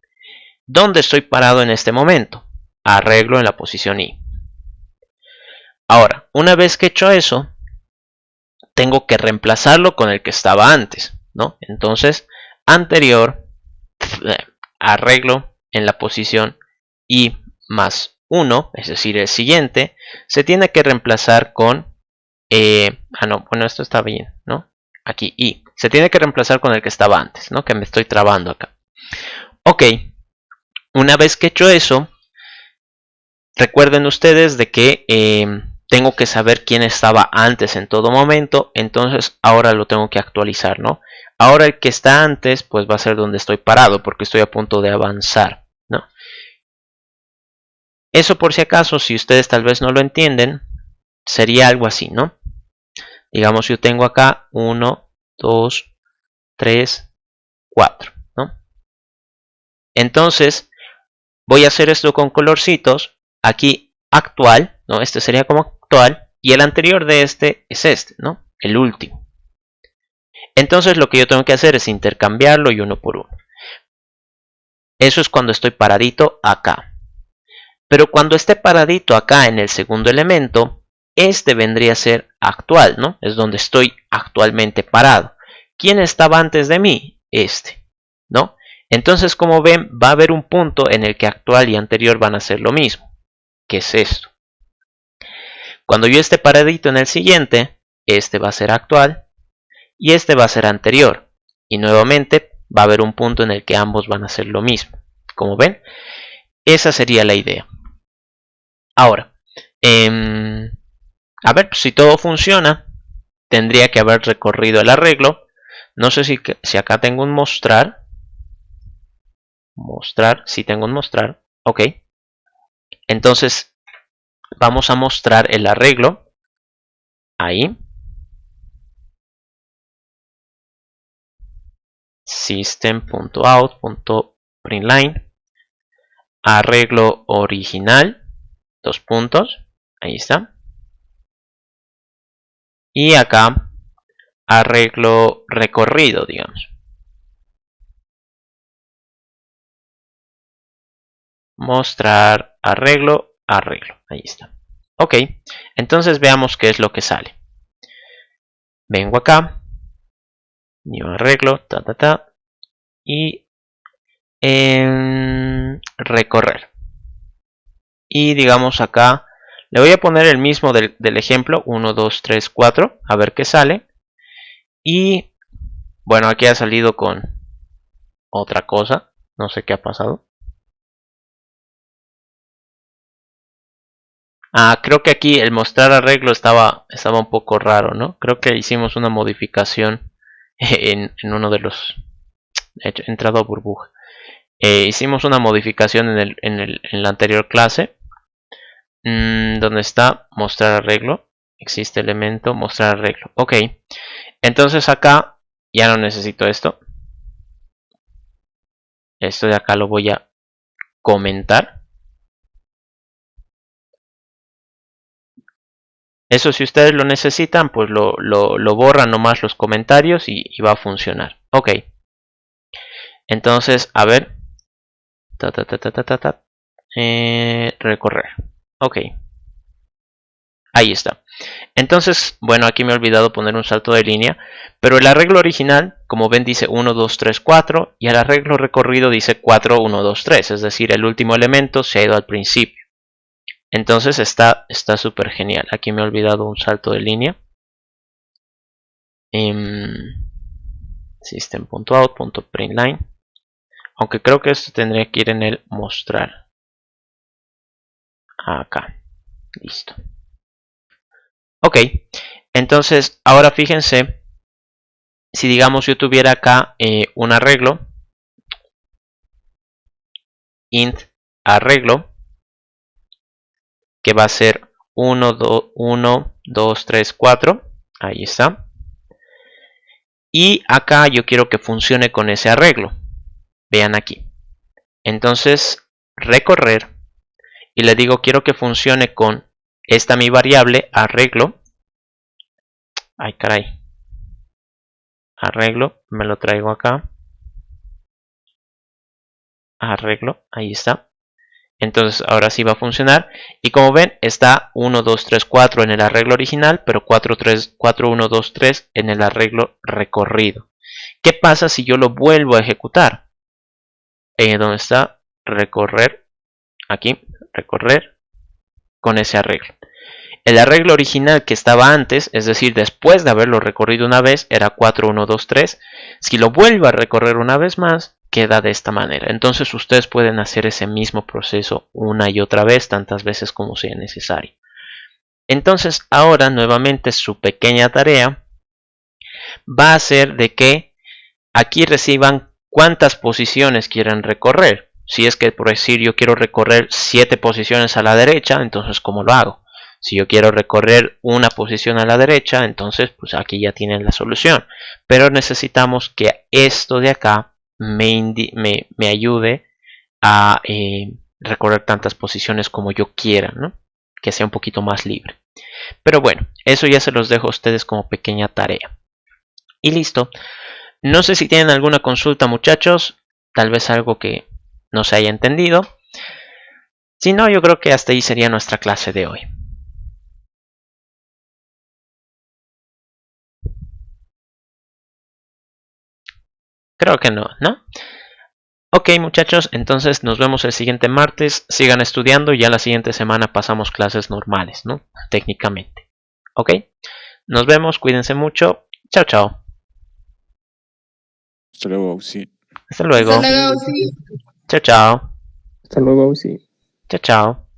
¿Dónde estoy parado en este momento? Arreglo en la posición i. Ahora, una vez que he hecho eso, tengo que reemplazarlo con el que estaba antes, ¿no? Entonces, anterior, arreglo en la posición i más 1, es decir, el siguiente, se tiene que reemplazar con, no, bueno, esto está bien, ¿no? Aquí i, se tiene que reemplazar con el que estaba antes, ¿no? Que me estoy trabando acá. Ok, una vez que he hecho eso, recuerden ustedes de que tengo que saber quién estaba antes en todo momento, entonces ahora lo tengo que actualizar, ¿no? Ahora el que está antes, pues va a ser donde estoy parado, porque estoy a punto de avanzar, ¿no? Eso por si acaso, si ustedes tal vez no lo entienden, sería algo así, ¿no? Digamos, yo tengo acá 1, 2, 3, 4, ¿no? Entonces, voy a hacer esto con colorcitos. Aquí, actual, ¿no? Este sería como actual. Y el anterior de este es este, ¿no? El último. Entonces, lo que yo tengo que hacer es intercambiarlo y uno por uno. Eso es cuando estoy paradito acá. Pero cuando esté paradito acá en el segundo elemento, este vendría a ser actual, ¿no? Es donde estoy actualmente parado. ¿Quién estaba antes de mí? Este, ¿no? Entonces, como ven, va a haber un punto en el que actual y anterior van a ser lo mismo. ¿Qué es esto? Cuando yo esté paradito en el siguiente, este va a ser actual y este va a ser anterior. Y nuevamente va a haber un punto en el que ambos van a ser lo mismo. Como ven, esa sería la idea. Ahora, a ver, si todo funciona, tendría que haber recorrido el arreglo. No sé si acá tengo un mostrar. Mostrar, sí tengo un mostrar. Ok. Entonces, vamos a mostrar el arreglo. Ahí. System.out.println. Arreglo original. Dos puntos. Ahí está. Y acá, arreglo recorrido, digamos. Mostrar arreglo, arreglo. Ahí está. Ok, entonces veamos qué es lo que sale. Vengo acá. New arreglo, y recorrer. Y digamos acá, le voy a poner el mismo del ejemplo. 1, 2, 3, 4. A ver qué sale. Y bueno, aquí ha salido con otra cosa. No sé qué ha pasado. Creo que aquí el mostrar arreglo estaba un poco raro, ¿no? Creo que hicimos una modificación en uno de los... He entrado a burbuja. Hicimos una modificación en la anterior clase. Donde está mostrar arreglo. Existe elemento mostrar arreglo. Ok. Entonces acá ya no necesito esto. Esto de acá lo voy a comentar. Eso si ustedes lo necesitan, pues lo borran nomás los comentarios y va a funcionar. Ok. Entonces, a ver. Recorrer. Ok. Ahí está. Entonces, bueno, aquí me he olvidado poner un salto de línea, pero el arreglo original, como ven, dice 1, 2, 3, 4, y el arreglo recorrido dice 4, 1, 2, 3, es decir, el último elemento se ha ido al principio. Entonces está súper genial. Aquí me he olvidado un salto de línea. System.out.println. Aunque creo que esto tendría que ir en el mostrar. Acá. Listo. Ok. Entonces, ahora fíjense. Si digamos yo tuviera acá un arreglo. Int arreglo. Que va a ser 1, 2, 3, 4. Ahí está. Y acá yo quiero que funcione con ese arreglo. Vean aquí. Entonces, recorrer. Y le digo, quiero que funcione con esta mi variable, arreglo. Ay, caray. Arreglo, me lo traigo acá. Arreglo, ahí está. Entonces, ahora sí va a funcionar. Y como ven, está 1, 2, 3, 4 en el arreglo original, pero 4, 3, 4, 1, 2, 3 en el arreglo recorrido. ¿Qué pasa si yo lo vuelvo a ejecutar? ¿Dónde está? Recorrer. Aquí, recorrer con ese arreglo. El arreglo original que estaba antes, es decir, después de haberlo recorrido una vez, era 4, 1, 2, 3. Si lo vuelvo a recorrer una vez más, queda de esta manera. Entonces ustedes pueden hacer ese mismo proceso una y otra vez, tantas veces como sea necesario. Entonces ahora nuevamente su pequeña tarea va a ser de que aquí reciban cuántas posiciones quieren recorrer. Si es que, por decir, yo quiero recorrer 7 posiciones a la derecha, entonces ¿cómo lo hago? Si yo quiero recorrer una posición a la derecha, entonces pues aquí ya tienen la solución. Pero necesitamos que esto de acá me ayude a recorrer tantas posiciones como yo quiera, ¿no? Que sea un poquito más libre. Pero bueno, eso ya se los dejo a ustedes como pequeña tarea. Y listo. No sé si tienen alguna consulta, muchachos. Tal vez algo que no se haya entendido. Si no, yo creo que hasta ahí sería nuestra clase de hoy. Creo que no, ¿no? Ok, muchachos, entonces nos vemos el siguiente martes. Sigan estudiando y ya la siguiente semana pasamos clases normales, ¿no? Técnicamente. Ok, nos vemos, cuídense mucho. Chao, chao. Hasta luego, sí. Hasta luego. Hasta luego, sí. Chao, chao. Hasta luego, sí. Chao, chao.